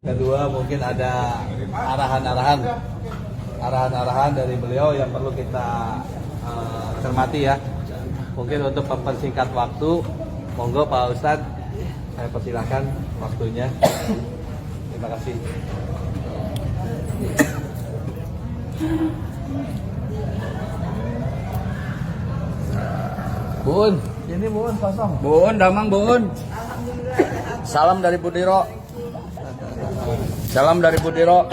Kedua mungkin ada arahan-arahan dari beliau yang perlu kita cermati ya. Mungkin untuk mempersingkat waktu, monggo Pak Ustadz, saya persilahkan waktunya. Terima kasih. Bun, Ini Bun kosong. Bun, damang Bun. Salam dari Budiro. Salam dari Budiro.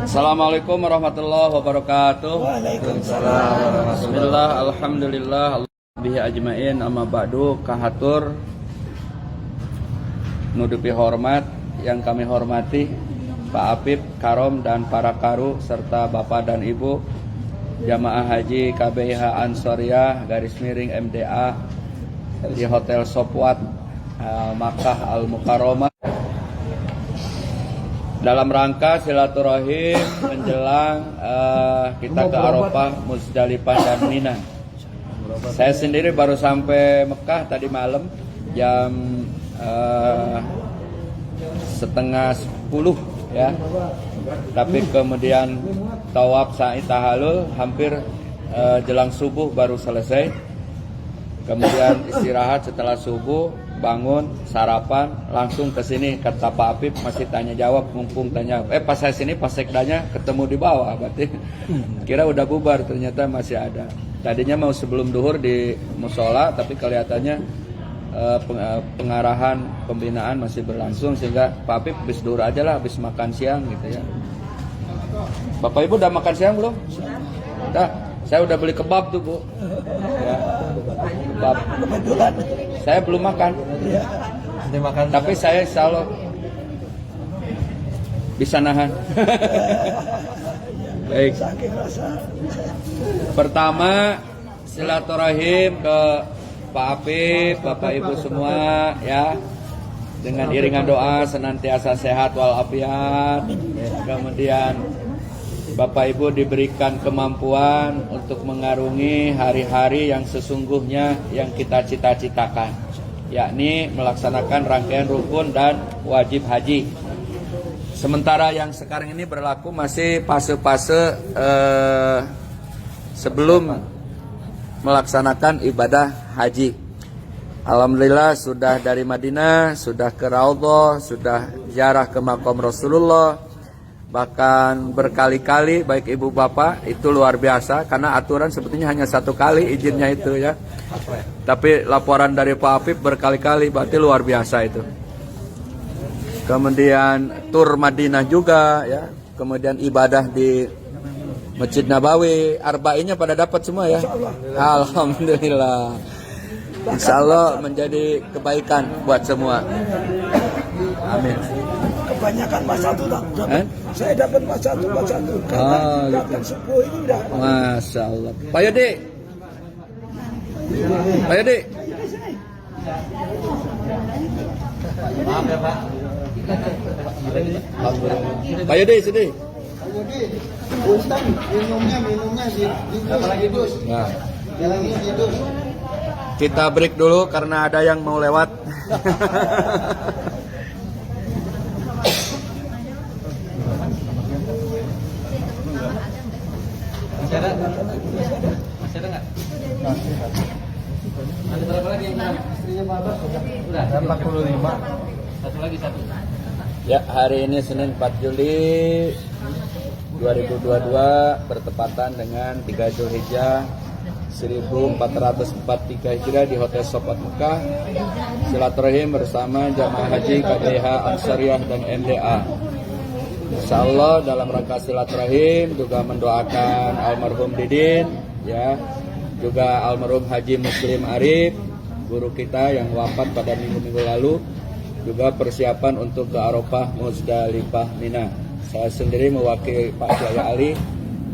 Assalamualaikum warahmatullahi wabarakatuh. Waalaikumsalam. Bismillah, alhamdulillah, bihi ajmain, amma ba'du, kahatur nudupi hormat yang kami hormati Pak Apip, Karom dan para karu serta Bapak dan Ibu Jamaah Haji KBIH Ansoriah garis miring MDA di Hotel Sopwat Makkah Al Mukarramah dalam rangka silaturahim menjelang kita ke Arafah, Muzdalifah dan Mina. Saya sendiri baru sampai Mekah tadi malam jam setengah 10 ya. Tapi kemudian tawaf sa'i tahallul hampir jelang subuh baru selesai. Kemudian istirahat setelah subuh, bangun, sarapan, langsung ke sini. Kata Pak Apip masih tanya jawab, mumpung tanya. Pas saya sini pas sekdanya ketemu di bawah, berarti kira udah bubar, ternyata masih ada. Tadinya mau sebelum duhur di musola, tapi kelihatannya pengarahan pembinaan masih berlangsung sehingga Pak Apip habis duhur aja lah, habis makan siang gitu ya. Bapak Ibu udah makan siang belum? Udah. Saya udah beli kebab tuh Bu. Ya, kebab. Kebetulan Saya belum makan. ya, Tapi saya insya Allah bisa nahan. Baik. saking rasa Pertama silaturahim ke Pak Apip, Bapak Ibu semua ya. Dengan iringan doa senantiasa sehat walafiat. Kemudian Bapak Ibu diberikan kemampuan untuk mengarungi hari-hari yang sesungguhnya yang kita cita-citakan, yakni melaksanakan rangkaian rukun dan wajib haji. Sementara yang sekarang ini berlaku masih fase-fase sebelum melaksanakan ibadah haji. Alhamdulillah sudah dari Madinah, sudah ke Raudhah, sudah ziarah ke makam Rasulullah. Bahkan berkali-kali baik ibu bapak, itu luar biasa karena aturan sebetulnya hanya satu kali izinnya itu ya. Tapi laporan dari Pak Apip berkali-kali, berarti luar biasa itu. Kemudian tur Madinah juga ya. Kemudian ibadah di Masjid Nabawi, arba'innya pada dapat semua ya. Alhamdulillah. Insya Allah menjadi kebaikan buat semua. Amin. kebanyakan mas satu dapat. Saya dapat mas satu karena dapat 10 ini udah. Masya Allah. Pak Yodi. Pak Yodi. Maaf ya Pak. Pak Yodi sini. Ustaz, minumnya di dus. Nah, Jalan ini di dus. kita break dulu karena ada yang mau lewat. Masih ada? Masih ada nggak? Ada berapa lagi yang kurang? Istrinya Pak Abbas sudah 45. Satu lagi satu. Ya, hari ini Senin 4 Juli 2022 bertepatan dengan 3 Zulhijjah 1443 Hijriah di Hotel Sopwat Mekah. Silaturahim bersama jamaah haji KBIH Ansoriah dan MDA. Insyaallah dalam rangka silaturahim juga mendoakan almarhum Didin ya, juga almarhum Haji Muslim Arif, guru kita yang wafat pada minggu-minggu lalu, juga persiapan untuk ke Arafah, Muzdalifah, Mina. Saya sendiri mewakili Pak Kiai Ali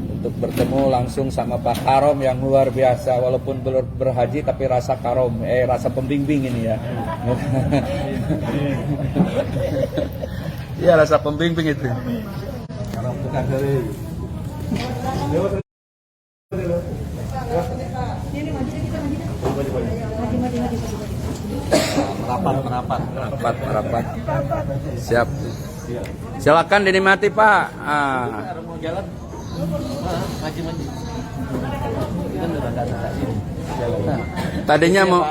untuk bertemu langsung sama Pak Karom yang luar biasa, walaupun belum berhaji tapi rasa karom, rasa pembimbing ini ya. Iya, rasa pembimbing itu. Kalau bukan dari merapat Merapat. Siap. Silakan dinikmati Pak. Jalan. Haji mandi. Kita udah datang sini. Tadinya mau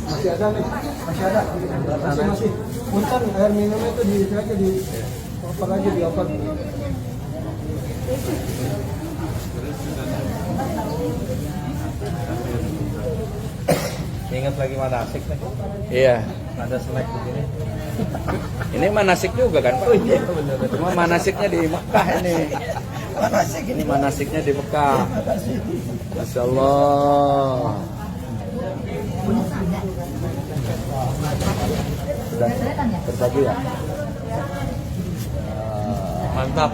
Masih ada nih, masih ada. Masih. Punten air minumnya itu di aja di oper aja di oper. Ingat lagi manasik nih. iya. Ada snack begini. Ini manasik juga kan Pak? Oh iya benar. Cuma manasiknya di Mekah ini. Ini manasiknya di Mekah. Masya Allah. Sudah berbagi ya? Mantap.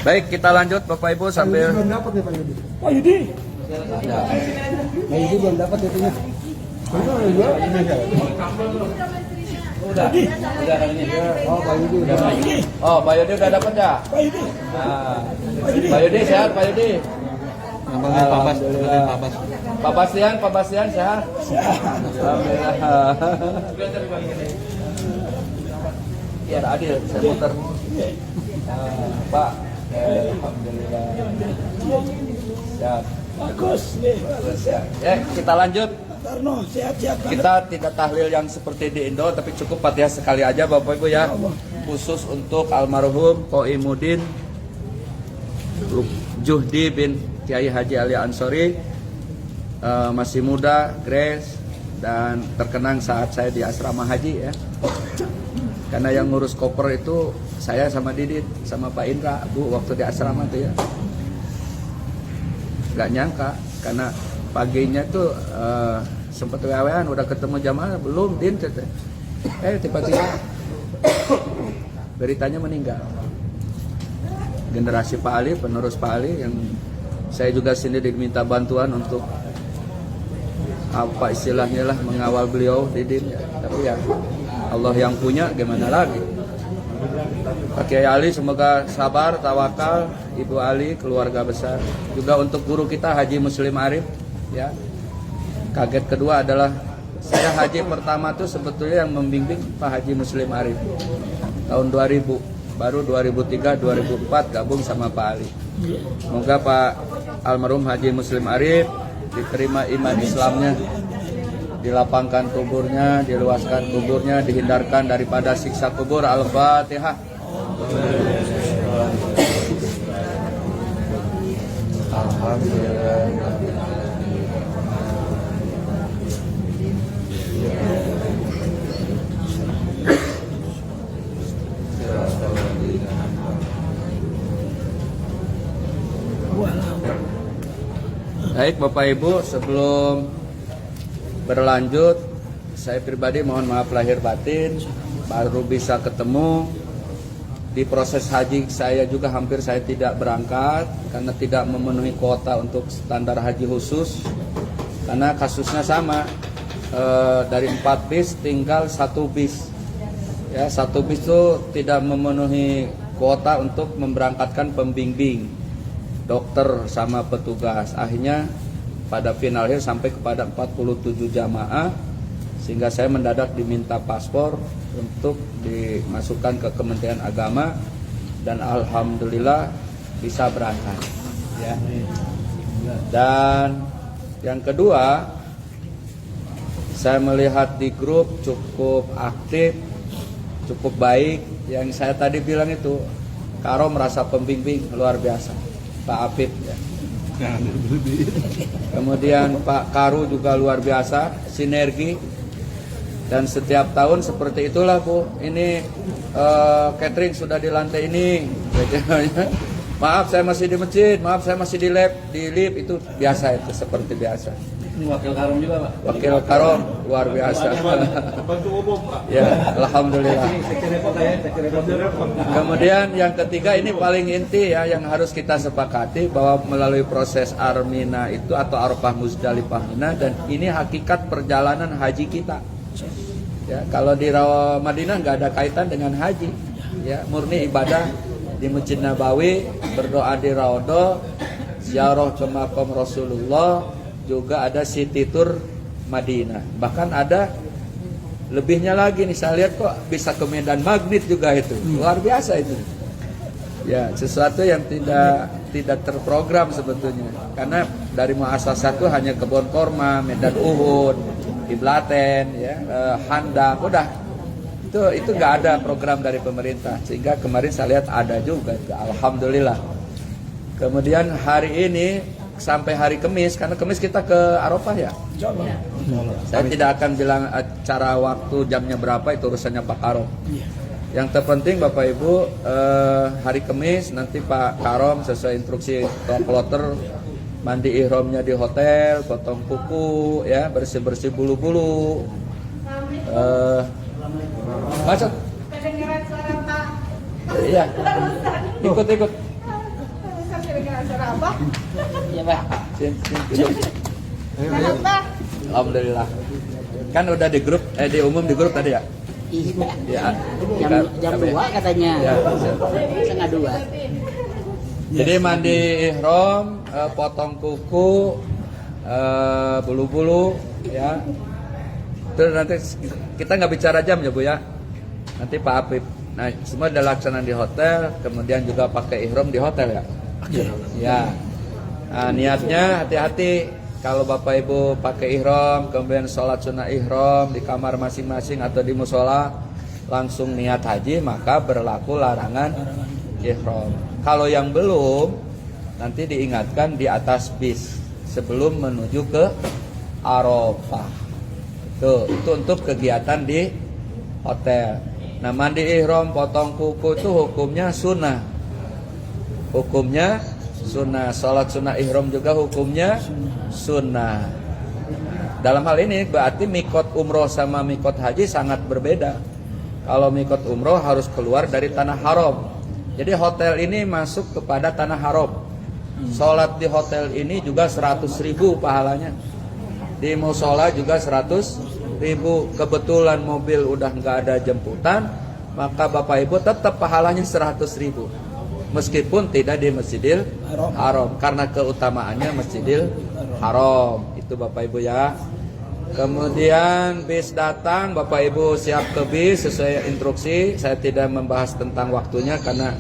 Baik, kita lanjut Bapak Ibu sambil Belum dapat nih Pak Yudi. Pak Yudi. ya. Pak Yudi belum dapat itunya. Udah ini. Oh Pak Yudi udah. Oh, Pak Yudi udah dapat ya? Pak Yudi. Nah, Pak Yudi sehat, Pak Yudi. Namanya Pabas. Pak Bastian sehat? Alhamdulillah. Biar adil, saya muter. Pak, alhamdulillah. Siap. Bagus nih. Ya, kita lanjut. Tarno sehat-sehat banget. Kita tidak tahlil yang seperti di Indo, tapi cukup Fatihah sekali aja Bapak Ibu ya. Khusus untuk almarhum Qoimuddin Juhdi bin Kiai Haji Ali Ansori, masih muda, grace, dan terkenang saat saya di asrama haji ya. Karena yang ngurus koper itu saya sama Didit, sama Pak Indra, Bu, waktu di asrama tuh ya. Gak nyangka, karena paginya tuh sempat wewean, udah ketemu jamaah, belum, Din, tiba-tiba beritanya meninggal. Generasi Pak Ali, penerus Pak Ali, yang saya juga sendiri diminta bantuan untuk apa istilahnya lah, mengawal beliau, Didin ya. Tapi ya Allah yang punya, gimana lagi. Pak Kiai Ali semoga sabar, tawakal, Ibu Ali, keluarga besar. Juga untuk guru kita Haji Muslim Arif ya. Kaget kedua adalah saya haji pertama tuh sebetulnya yang membimbing Pak Haji Muslim Arif tahun 2000, baru 2003 2004 gabung sama Pak Ali. Semoga Pak almarhum Haji Muslim Arif diterima iman Islamnya, dilapangkan kuburnya, diluaskan kuburnya, dihindarkan daripada siksa kubur. Al-Fatihah. Alhamdulillah. Baik Bapak Ibu, sebelum berlanjut, saya pribadi mohon maaf lahir batin, baru bisa ketemu. Di proses haji saya juga hampir saya tidak berangkat karena tidak memenuhi kuota untuk standar haji khusus. Karena kasusnya sama, dari 4 bis tinggal 1 bis. Ya, 1 bis itu tidak memenuhi kuota untuk memberangkatkan pembimbing, dokter sama petugas. Akhirnya pada final akhir sampai kepada 47 jamaah, sehingga saya mendadak diminta paspor untuk dimasukkan ke Kementerian Agama, dan alhamdulillah bisa berangkat ya. Dan yang kedua, saya melihat di grup cukup aktif, cukup baik. Yang saya tadi bilang itu, Karo merasa pembimbing luar biasa, Pak Apip ya. Kemudian Pak Karu juga luar biasa, sinergi. Dan setiap tahun seperti itulah Bu. Ini catering sudah di lantai ini, Maaf saya masih di masjid, maaf saya masih di lift, itu biasa, itu seperti biasa. Wakil Karom juga Pak? Wakil Karom luar biasa. Bantu umum Pak? Ya, alhamdulillah. Sekretariat. Kemudian yang ketiga ini paling inti ya, yang harus kita sepakati bahwa melalui proses Armina itu atau Arafah Muzdalifah Mina, dan ini hakikat perjalanan haji kita. Ya, kalau di Madinah nggak ada kaitan dengan haji, ya murni ibadah di Masjid Nabawi, berdoa di Raudhah, ziarah ke makam Rasulullah, juga ada city tour Madinah. Bahkan ada lebihnya lagi nih, saya lihat kok bisa ke Medan Magnet juga itu. Luar biasa itu. Ya, sesuatu yang tidak terprogram sebetulnya. Karena dari muasasah itu hanya kebun korma, Medan Uhud, Kiblaten, ya, Handak, udah. Itu nggak ada program dari pemerintah. Sehingga kemarin saya lihat ada juga. Alhamdulillah. Kemudian hari ini sampai hari Kamis, karena Kamis kita ke Arafah ya. Saya tidak akan bilang acara waktu jamnya berapa, itu urusannya Pak Karom. Yang terpenting Bapak Ibu, hari Kamis nanti Pak Karom sesuai instruksi kloter mandi ihramnya di hotel, potong kuku, ya bersih-bersih bulu-bulu. Masuk. Kedengeran suara Pak. Iya. Ikut. Kedengeran suara Abah. Iya, Pak. Sini, duduk. Selamat Pak. Alhamdulillah. Kan udah di grup, di umum di grup tadi ya? Iya. Ya. Jam 2 katanya. Ya. Setengah 2. Jadi mandi ihram, potong kuku, bulu-bulu, ya. Terus nanti kita nggak bicara jam ya Bu ya. Nanti Pak Apip. Nah, semua dilaksanakan di hotel, kemudian juga pakai ihram di hotel ya. Ya. Nah, niatnya hati-hati kalau Bapak Ibu pakai ihram, kemudian sholat sunnah ihram di kamar masing-masing atau di musola, langsung niat haji, maka berlaku larangan ihram. Kalau yang belum, nanti diingatkan di atas bis sebelum menuju ke Arafah. Tuh, itu untuk kegiatan di hotel. Nah, mandi ihram, potong kuku itu hukumnya sunnah. Hukumnya sunnah. Salat sunnah ihram juga hukumnya sunnah. Dalam hal ini berarti mikot umroh sama mikot haji sangat berbeda. Kalau mikot umroh harus keluar dari tanah haram. Jadi hotel ini masuk kepada tanah haram. Salat di hotel ini juga 100.000 pahalanya. Di musola juga 100.000. Kebetulan mobil udah nggak ada jemputan, maka Bapak Ibu tetap pahalanya 100.000. Meskipun tidak di Masjidil Haram, karena keutamaannya Masjidil Haram. Itu Bapak Ibu ya. Kemudian bis datang, Bapak Ibu siap ke bis sesuai instruksi. Saya tidak membahas tentang waktunya karena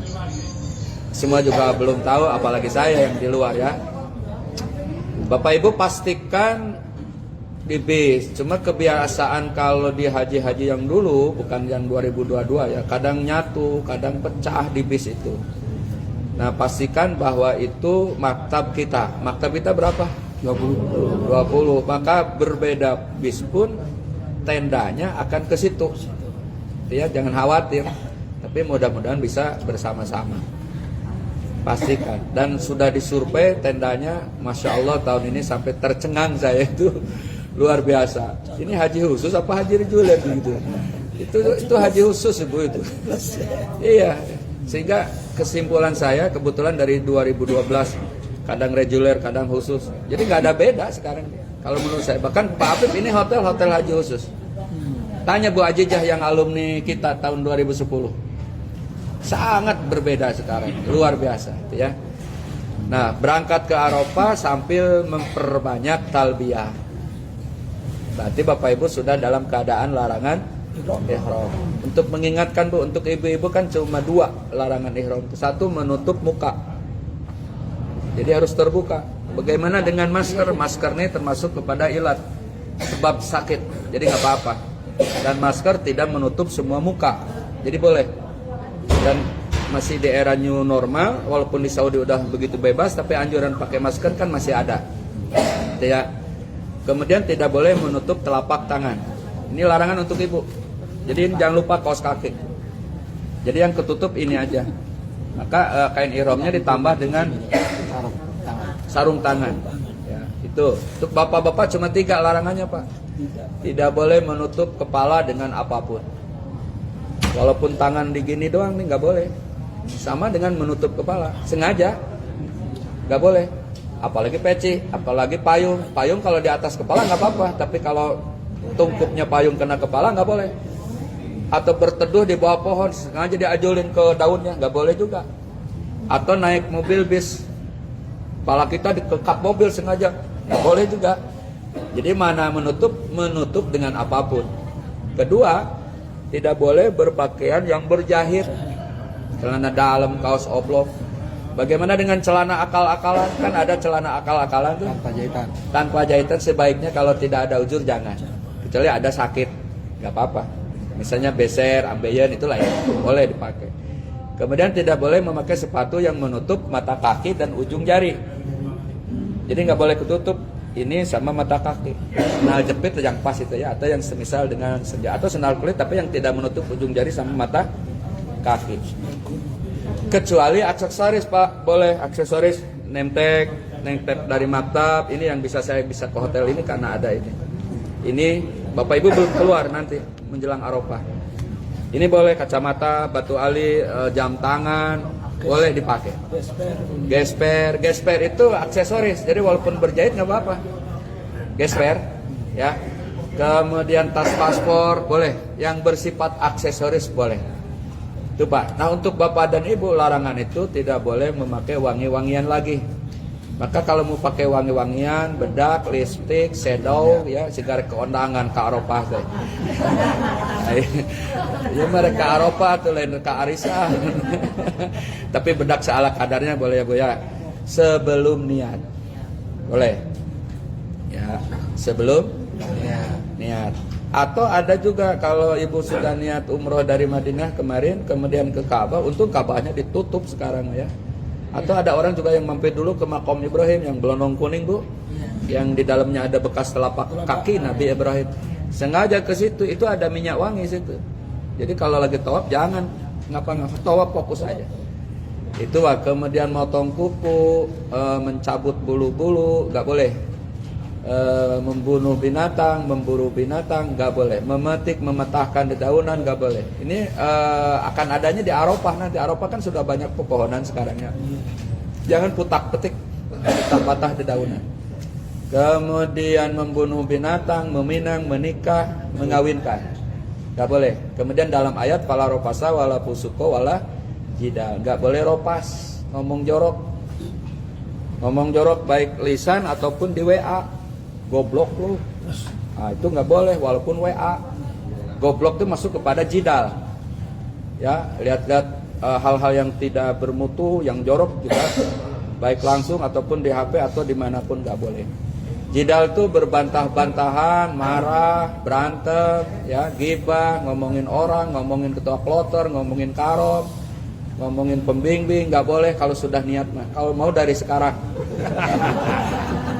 semua juga belum tahu, apalagi saya yang di luar ya. Bapak Ibu pastikan di bis. Cuma kebiasaan kalau di haji-haji yang dulu, bukan yang 2022 ya, kadang nyatu, kadang pecah di bis itu. Nah, pastikan bahwa itu maktab kita. Maktab kita berapa? 20. Maka berbeda bis pun tendanya akan ke situ. Ya, jangan khawatir. Tapi mudah-mudahan bisa bersama-sama. Pastikan. Dan sudah disurvei tendanya, Masya Allah tahun ini sampai tercengang saya itu. Luar biasa. Ini haji khusus apa haji reguler gitu? Itu haji khusus Ibu itu. Iya. Sehingga kesimpulan saya kebetulan dari 2012 kadang reguler, kadang khusus. Jadi nggak ada beda sekarang. Kalau menurut saya, bahkan Pak Apip ini hotel haji khusus. Tanya Bu Ajijah yang alumni kita tahun 2010. Sangat berbeda sekarang, luar biasa, ya. Nah, berangkat ke Arafah sambil memperbanyak talbiyah. Berarti Bapak Ibu sudah dalam keadaan larangan ihram. Untuk mengingatkan Bu, untuk ibu-ibu kan cuma 2 larangan ihram. Satu, menutup muka. Jadi harus terbuka. Bagaimana dengan masker? Masker ini termasuk kepada ilat sebab sakit. Jadi nggak apa-apa. Dan masker tidak menutup semua muka. Jadi boleh. Dan masih di era new normal, walaupun di Saudi udah begitu bebas, tapi anjuran pakai masker kan masih ada. Ya. Kemudian tidak boleh menutup telapak tangan. Ini larangan untuk ibu. Jadi jangan lupa kaos kaki. Jadi yang ketutup ini aja. Maka kain ihramnya ditambah dengan sarung tangan. Ya, itu. Untuk bapak-bapak cuma 3 larangannya, Pak. Tidak boleh menutup kepala dengan apapun. Walaupun tangan digini doang nih nggak boleh. Sama dengan menutup kepala, sengaja nggak boleh. Apalagi peci, apalagi payung. Payung kalau di atas kepala nggak apa-apa, tapi kalau tungkupnya payung kena kepala nggak boleh. Atau berteduh di bawah pohon, sengaja diajulin ke daunnya, nggak boleh juga. Atau naik mobil bis, kepala kita dikekap mobil sengaja, nggak boleh juga. Jadi mana menutup dengan apapun. Kedua, tidak boleh berpakaian yang berjahit, celana dalam, kaos oblong. Bagaimana dengan celana akal-akalan? Kan ada celana akal-akalan tuh Tanpa jahitan. tanpa jahitan, sebaiknya kalau tidak ada uzur jangan. Kecuali ada sakit, nggak apa-apa. Misalnya beser, ambeien, itulah ya, boleh dipakai. Kemudian tidak boleh memakai sepatu yang menutup mata kaki dan ujung jari. Jadi nggak boleh ketutup ini sama mata kaki. Sendal jepit yang pas itu ya, atau yang semisal dengan senja, atau sendal kulit tapi yang tidak menutup ujung jari sama mata kaki. Kecuali aksesoris, Pak, boleh aksesoris, name tag dari maktab. Ini yang saya bisa ke hotel ini karena ada ini. Ini Bapak Ibu belum keluar nanti menjelang Arafah. Ini boleh kacamata, batu ali, jam tangan, boleh dipakai. Gesper itu aksesoris. Jadi walaupun berjahit nggak apa-apa. Gesper, ya. Kemudian tas paspor boleh. Yang bersifat aksesoris boleh. Itu Pak. Nah untuk Bapak dan Ibu larangan itu tidak boleh memakai wangi-wangian lagi. Maka kalau mau pakai wangi-wangian, bedak, lipstik, shadow, ya, sigaret keondangan ke Arafah teh. Ya mereka Arafah tuh lain ke arisan. Tapi bedak seala kadarnya boleh ya Bu ya. Sebelum niat. Boleh. Ya, sebelum niat. Atau ada juga kalau Ibu sudah niat umroh dari Madinah kemarin, kemudian ke Ka'bah, untung Ka'bahnya ditutup sekarang ya. Atau ada orang juga yang mampir dulu ke Makom Ibrahim yang belonong kuning Bu, yang di dalamnya ada bekas telapak kaki Nabi Ibrahim. Sengaja ke situ, itu ada minyak wangi situ. Jadi kalau lagi tawaf jangan ngapa-ngapa, tawaf fokus aja. Itu kemudian motong kuku, mencabut bulu-bulu, nggak boleh. Membunuh binatang, memburu binatang, nggak boleh. Memetik, memetahkan dedaunan, nggak boleh. Ini akan adanya di Arafah nanti. Arafah kan sudah banyak pepohonan sekarang ya. Jangan putak-petik, patah dedaunan. Kemudian membunuh binatang, meminang, menikah, mengawinkan, nggak boleh. Kemudian dalam ayat fala ropasa wala fusuko wala jidal, nggak boleh ropas, ngomong jorok baik lisan ataupun di WA. Goblok lu, nah, itu nggak boleh walaupun WA. Goblok itu masuk kepada jidal. Ya, lihat-lihat hal-hal yang tidak bermutu, yang jorok juga, baik langsung ataupun di HP atau dimanapun nggak boleh. Jidal itu berbantah-bantahan, marah, berantem, ya, gibah, ngomongin orang, ngomongin ketua kloter, ngomongin karom, ngomongin pembimbing, nggak boleh kalau sudah niat mah. Kalau mau dari sekarang.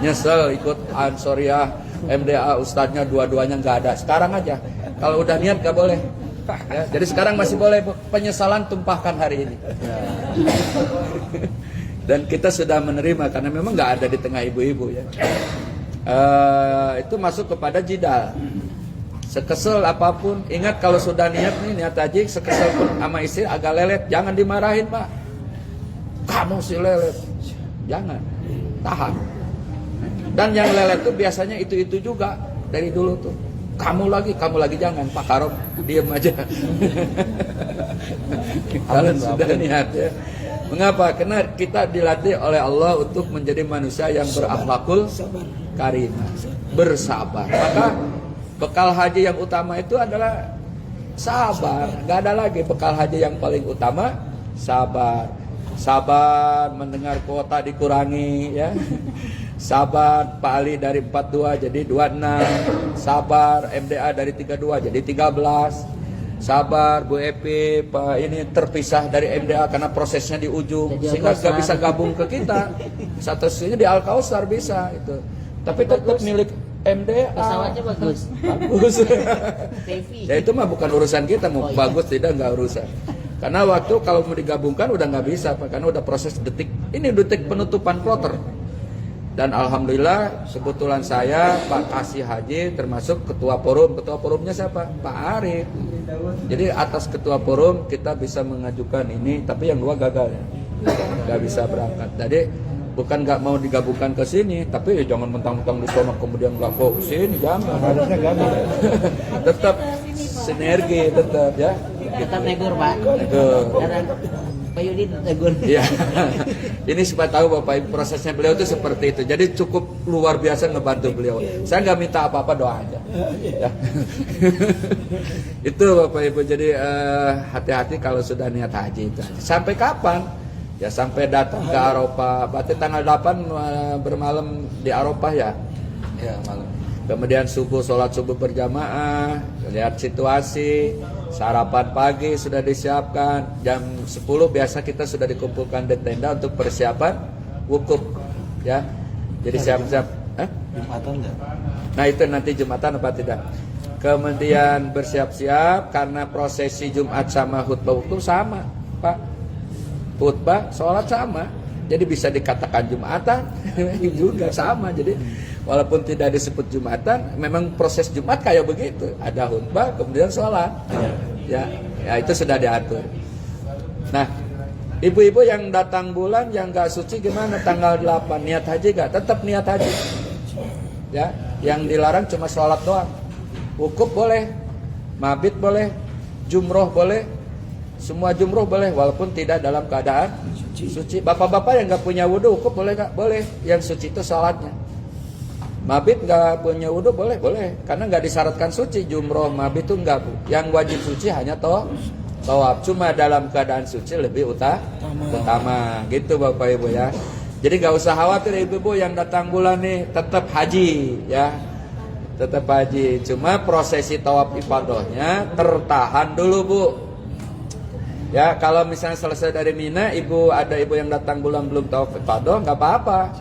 Nyesel ikut Ansoriah, MDA, ustadznya dua-duanya nggak ada. Sekarang aja. Kalau udah niat nggak boleh. Ya, jadi sekarang masih boleh. Penyesalan tumpahkan hari ini. Dan kita sudah menerima karena memang nggak ada di tengah ibu-ibu ya. Itu masuk kepada jidal. Sekesel apapun, ingat kalau sudah niat haji, sekesel pun sama istri agak lelet, jangan dimarahin Pak. Kamu si lelet, jangan, tahan. Dan yang lelet tuh biasanya itu juga dari dulu tuh. Kamu lagi jangan Pak Karom, diem aja. Kalau sudah niat ya. Mengapa? Karena kita dilatih oleh Allah untuk menjadi manusia yang berakhlakul karimah, bersabar. Maka bekal haji yang utama itu adalah sabar. Gak ada lagi bekal haji yang paling utama, sabar. Sabar mendengar kuota dikurangi ya. Sabar Pak Ali dari 42 jadi 26. Sabar MDA dari 32 jadi 13. Sabar Bu Epi Pak ini terpisah dari MDA karena prosesnya di ujung sehingga gak bisa gabung ke kita. Statusnya di Al-Kausar bisa itu. Tapi tetap milik MDA. Pesawatnya bagus. Ya itu mah bukan urusan kita, mau bagus tidak nggak urusan. Karena waktu kalau mau digabungkan udah nggak bisa Pak, karena udah proses detik. Ini detik penutupan kloter. Dan alhamdulillah kebetulan saya Pak Kasih Haji termasuk ketua forum. Ketua forumnya siapa? Pak Arif. Jadi atas ketua forum kita bisa mengajukan ini, tapi yang dua gagal ya. Nggak bisa berangkat. Jadi bukan nggak mau digabungkan ke sini, tapi jangan mentang-mentang di sana kemudian nggak kok sini, jangan. Harusnya gabung. Tetap sinergi tetap ya. Tetap negur Pak. Negur. Karena Pak Yudi negur. Iya. Ini supaya tahu Bapak Ibu prosesnya beliau itu seperti itu. Jadi cukup luar biasa ngebantu beliau. Saya nggak minta apa-apa, doa aja. Ya. Itu Bapak Ibu. Jadi hati-hati kalau sudah niat haji itu. Sampai kapan? Ya sampai datang ke Arafah. Berarti tanggal 8 bermalam di Arafah ya. Ya malam. Kemudian subuh, sholat subuh berjamaah, lihat situasi, sarapan pagi sudah disiapkan, jam 10 biasa kita sudah dikumpulkan di tenda untuk persiapan wukuf, ya. Jadi siap-siap. Jumatan enggak? Nah itu nanti Jumatan apa tidak. Kemudian bersiap-siap karena prosesi Jumat sama khutbah wukuf sama, Pak. Khutbah, sholat sama. Jadi bisa dikatakan Jumatan juga sama. Jadi walaupun tidak disebut Jumatan, memang proses Jumat kayak begitu. Ada khutbah, kemudian sholat. Ya itu sudah diatur. Nah, ibu-ibu yang datang bulan yang nggak suci gimana? Tanggal 8 niat haji nggak? Tetap niat haji. Ya, yang dilarang cuma sholat doang. Wukuf boleh, mabit boleh, jumroh boleh, semua jumroh boleh walaupun tidak dalam keadaan suci. Bapak-bapak yang nggak punya wudhu, wukuf boleh nggak? Boleh. Yang suci itu sholatnya. Mabit nggak punya wudhu boleh, karena nggak disyaratkan suci. Jumroh, mabit itu nggak. Yang wajib suci hanya tawaf. Cuma dalam keadaan suci lebih utama. Gitu Bapak Ibu ya. Jadi nggak usah khawatir ibu-ibu yang datang bulan nih, tetap haji ya. Tetap haji. Cuma prosesi tawaf ifadahnya tertahan dulu Bu. Ya, kalau misalnya selesai dari Mina, ada ibu yang datang bulan belum tawaf ifadah, nggak apa-apa.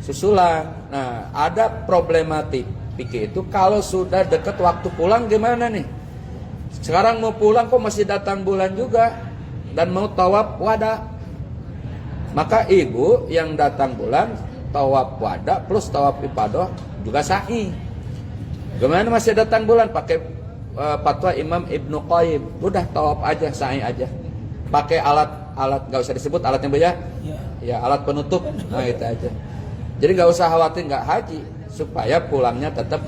Susulan. Nah, ada problematik pikir itu kalau sudah dekat waktu pulang gimana nih? Sekarang mau pulang kok masih datang bulan juga dan mau tawaf wada. Maka ibu yang datang bulan tawaf wada plus tawaf ifadah juga sa'i. Gimana masih datang bulan pakai fatwa Imam Ibnu Qayyim, udah tawaf aja, sa'i aja. Pakai alat nggak usah disebut alatnya Bu ya. Ya, alat penutup. Nah, itu aja. Jadi nggak usah khawatir nggak haji, supaya pulangnya tetap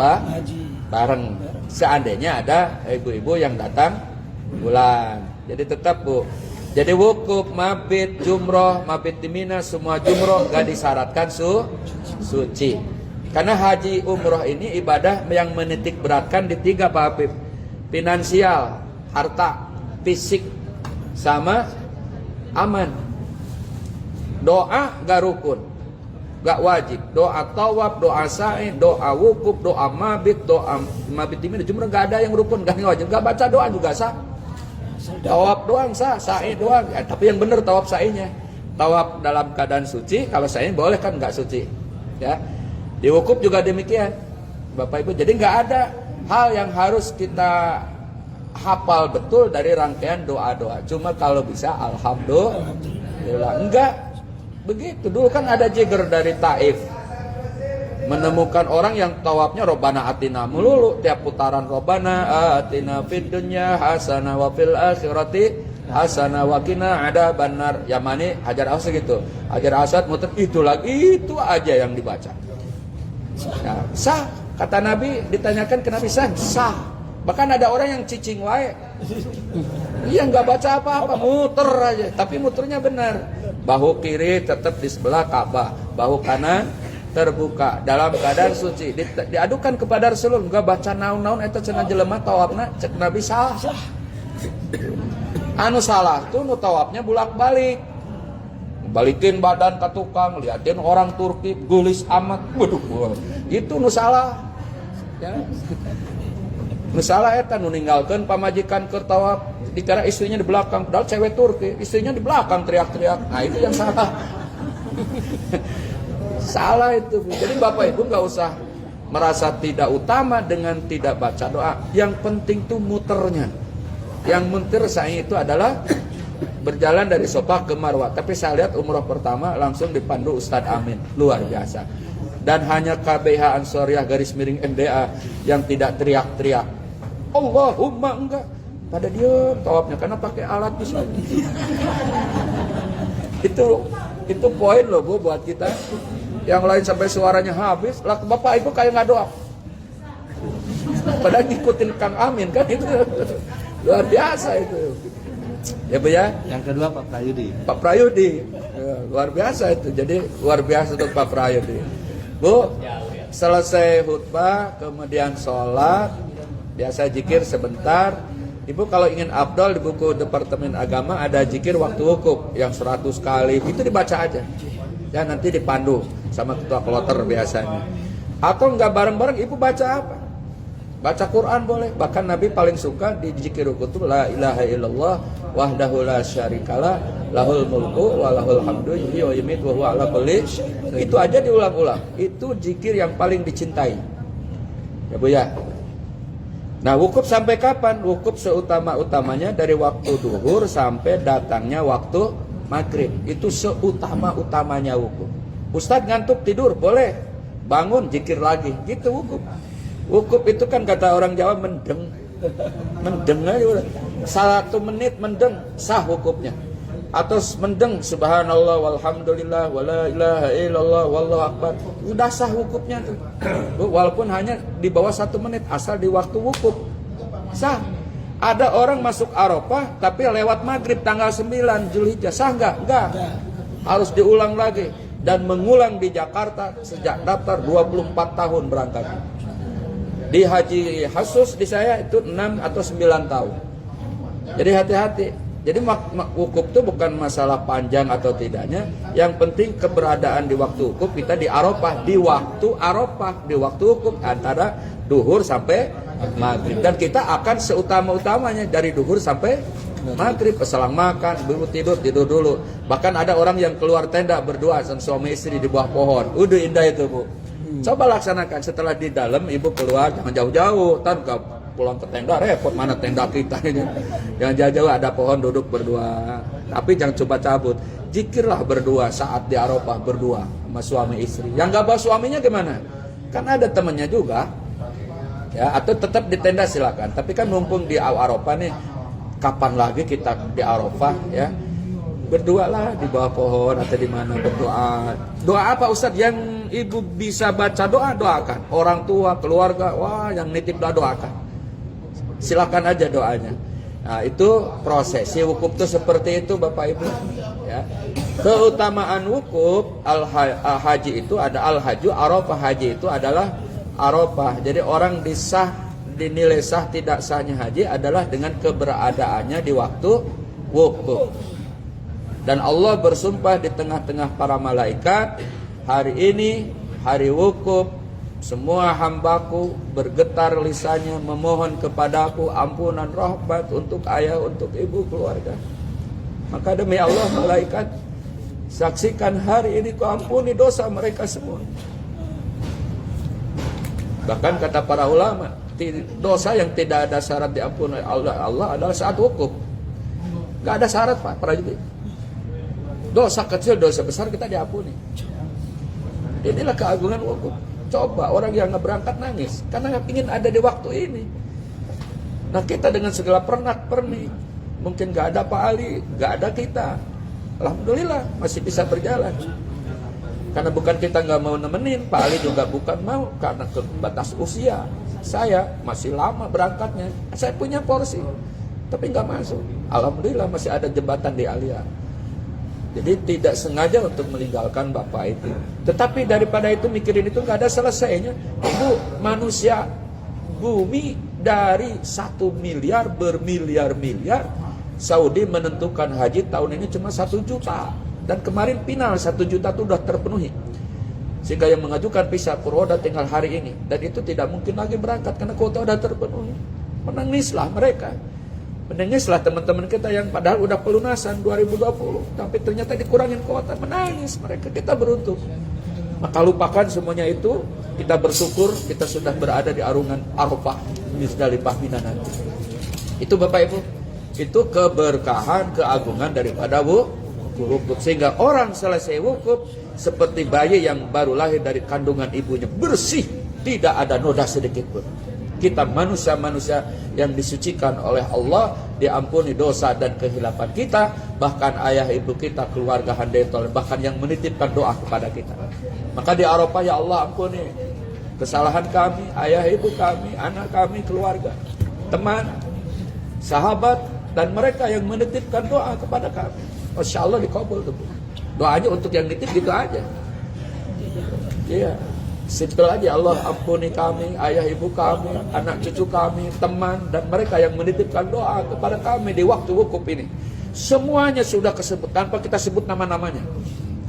bareng. Seandainya ada ibu-ibu yang datang bulan. Jadi tetap Bu. Jadi wukuf, mabit, jumroh, mabit di Mina, semua jumroh nggak disyaratkan suci. Karena haji umroh ini ibadah yang menitik beratkan di 3 Pak Habib. Finansial, harta, fisik, sama aman. Doa gak rukun, gak wajib. Doa tawaf, doa sa'i, doa wukuf, doa mabit ini cuma gak ada yang rukun, gak wajib. Gak baca doa juga sah. Tawaf doang sah, sa'i doang. Ya, tapi yang benar tawaf sa'inya. Tawaf dalam keadaan suci, kalau sa'i boleh kan gak suci. Ya, di wukuf juga demikian, Bapak Ibu. Jadi gak ada hal yang harus kita hafal betul dari rangkaian doa-doa. Cuma kalau bisa alhamdulillah. Enggak begitu. Dulu kan ada jiger dari Taif, menemukan orang yang tawafnya Robbana atina melulu, tiap putaran Robbana atina fid dunya hasanah wa fil akhirati hasanah wa qina adzabannar. Yamani Hajar Aswad gitu. Hajar Aswad muter itu lagi, itu aja yang dibaca. Nah, sah. Kata Nabi, ditanyakan kenapa sah. Bahkan ada orang yang cicing wae. Iya nggak baca apa-apa, muter aja. Tapi muternya benar. Bahu kiri tetap di sebelah Ka'bah, bahu kanan terbuka dalam keadaan suci. Diadukan kepada Rasulullah, nggak baca naon-naon eta cenah jelema tawafna cek Nabi salah. Anu salah tuh nu tawafnya bolak-balik. Balikin badan ke tukang, liatin orang Turki gulis amat. Waduh, itu nu salah. Ya. Nu salah eta nu ninggalkeun pamajikan keur tawaf, dikira istrinya di belakang, padahal cewek Turki, istrinya di belakang teriak-teriak. Nah, itu yang salah. Salah itu. Jadi Bapak Ibu nggak usah merasa tidak utama dengan tidak baca doa. Yang penting tuh muternya. Yang muter saya itu adalah berjalan dari Safa ke Marwah. Tapi saya lihat umroh pertama langsung dipandu Ustadz Amin, luar biasa. Dan hanya KBH Ansoriah garis miring MDA yang tidak teriak-teriak Allahumma, enggak, pada dia tawafnya karena pakai alat bisa. Itu poin loh Bu buat kita. Yang lain sampai suaranya habis, lah Bapak Ibu kayak nggak doa. Padahal ngikutin Kang Amin kan, itu luar biasa itu. Ya Bu ya. Yang kedua Pak Prayudi. Pak Prayudi, ya, luar biasa itu. Jadi luar biasa untuk Pak Prayudi. Bu, selesai khutbah, kemudian sholat, biasa zikir sebentar. Ibu kalau ingin afdal di buku Departemen Agama ada zikir waktu wukuf yang 100 kali, itu dibaca aja. Ya nanti dipandu sama ketua kloter biasanya. Atau enggak bareng-bareng, ibu baca apa? Baca Quran boleh. Bahkan Nabi paling suka di zikir wukuf itu la ilaha illallah wahdahu la syarikalah lahul mulku wa lahul hamdu yuhyi wa yumiitu wa huwa ala kulli syai'in. Itu aja diulang-ulang. Itu zikir yang paling dicintai. Ya Bu ya. Nah, wukuf sampai kapan? Wukuf seutama-utamanya dari waktu duhur sampai datangnya waktu maghrib. Itu seutama-utamanya wukuf. Ustadz ngantuk tidur, boleh. Bangun, zikir lagi. Gitu wukuf. Wukuf itu kan kata orang Jawa mendeng. Mendeng aja udah. 1 menit mendeng, sah wukufnya. Atau mendeng subhanallah walhamdulillah wala ilaha illallah wallahu akbar, udah sah wukufnya tuh. Walaupun hanya di bawah 1 menit, asal di waktu wukuf sah. Ada orang masuk Arafah tapi lewat maghrib tanggal 9 Zulhijjah, sah nggak? Nggak. Harus diulang lagi. Dan mengulang di Jakarta sejak daftar 24 tahun berangkat. Di Haji Khusus di saya itu 6 atau 9 tahun. Jadi hati-hati. Jadi wukuf itu bukan masalah panjang atau tidaknya. Yang penting keberadaan di waktu wukuf kita di Arafah, di waktu Arafah, di waktu wukuf antara duhur sampai maghrib. Dan kita akan seutama-utamanya dari duhur sampai maghrib. Selang makan, baru tidur dulu. Bahkan ada orang yang keluar tenda berdua sama suami istri di bawah pohon. Udah indah itu Bu. Coba laksanakan. Setelah di dalam ibu keluar, jangan jauh-jauh, pulang ke tenda repot, mana tenda kita ini. Jangan jauh-jauh, ada pohon duduk berdua. Tapi jangan coba cabut. Zikirlah berdua saat di Arafah berdua sama suami istri. Yang gak bawa suaminya gimana? Kan ada temannya juga. Ya, atau tetap di tenda silakan. Tapi kan mumpung di Arafah nih, kapan lagi kita di Arafah ya? Berdualah di bawah pohon atau di mana berdoa. Doa apa Ustadz? Yang ibu bisa baca doa, doakan. Orang tua, keluarga, wah yang nitip doa, doakan. Silakan aja doanya. Nah, itu prosesi wukuf itu seperti itu Bapak Ibu. Ya. Keutamaan wukuf al-haji itu ada al-haju, Arafah. Haji itu adalah Arafah. Jadi orang dinilai sah tidak sahnya haji adalah dengan keberadaannya di waktu wukuf. Dan Allah bersumpah di tengah-tengah para malaikat, hari ini hari wukuf, semua hambaku bergetar lisannya memohon kepadaku ampunan rahmat untuk ayah, untuk ibu, keluarga. Maka demi Allah malaikat saksikan hari ini ku ampuni dosa mereka semua. Bahkan kata para ulama, dosa yang tidak ada syarat diampuni Allah adalah saat wukuf. Gak ada syarat Pak, prajurit. Dosa kecil, dosa besar kita diampuni. Inilah keagungan wukuf. Coba orang yang nggak berangkat nangis karena nggak ingin ada di waktu ini. Nah kita dengan segala pernak-pernik, mungkin nggak ada Pak Ali, nggak ada kita. Alhamdulillah masih bisa berjalan. Karena bukan kita nggak mau nemenin, Pak Ali juga bukan mau karena batas usia. Saya masih lama berangkatnya, saya punya porsi, tapi nggak masuk. Alhamdulillah masih ada jembatan di Alia. Jadi tidak sengaja untuk meninggalkan Bapak itu. Tetapi daripada itu mikirin itu nggak ada selesainya. Ibu, manusia bumi dari 1 miliar bermiliar-miliar. Saudi menentukan haji tahun ini cuma 1 juta. Dan kemarin final 1 juta itu sudah terpenuhi. Sehingga yang mengajukan visa Purwoda tinggal hari ini. Dan itu tidak mungkin lagi berangkat karena kuota sudah terpenuhi. Menangislah mereka. Menangislah teman-teman kita yang padahal udah pelunasan 2020, tapi ternyata dikurangin kuota, menangis mereka. Kita beruntung. Maka lupakan semuanya itu, kita bersyukur kita sudah berada di arungan Arafah, misdalifah mina nanti. Itu Bapak Ibu. Itu keberkahan, keagungan daripada wukuf. Sehingga orang selesai wukuf seperti bayi yang baru lahir dari kandungan ibunya, bersih, tidak ada noda sedikit pun. Kita manusia-manusia yang disucikan oleh Allah, diampuni dosa dan kehilapan kita, bahkan ayah ibu kita, keluarga handetol, bahkan yang menitipkan doa kepada kita. Maka di Arafah, ya Allah ampuni kesalahan kami, ayah ibu kami, anak kami, keluarga, teman, sahabat, dan mereka yang menitipkan doa kepada kami. Masya Allah dikabul tuh. Doanya untuk yang nitip gitu aja. Iya. Simple aja, Allah ampuni kami, ayah ibu kami, anak cucu kami, teman, dan mereka yang menitipkan doa kepada kami di waktu wukuf ini. Semuanya sudah kesebut tanpa kita sebut nama-namanya.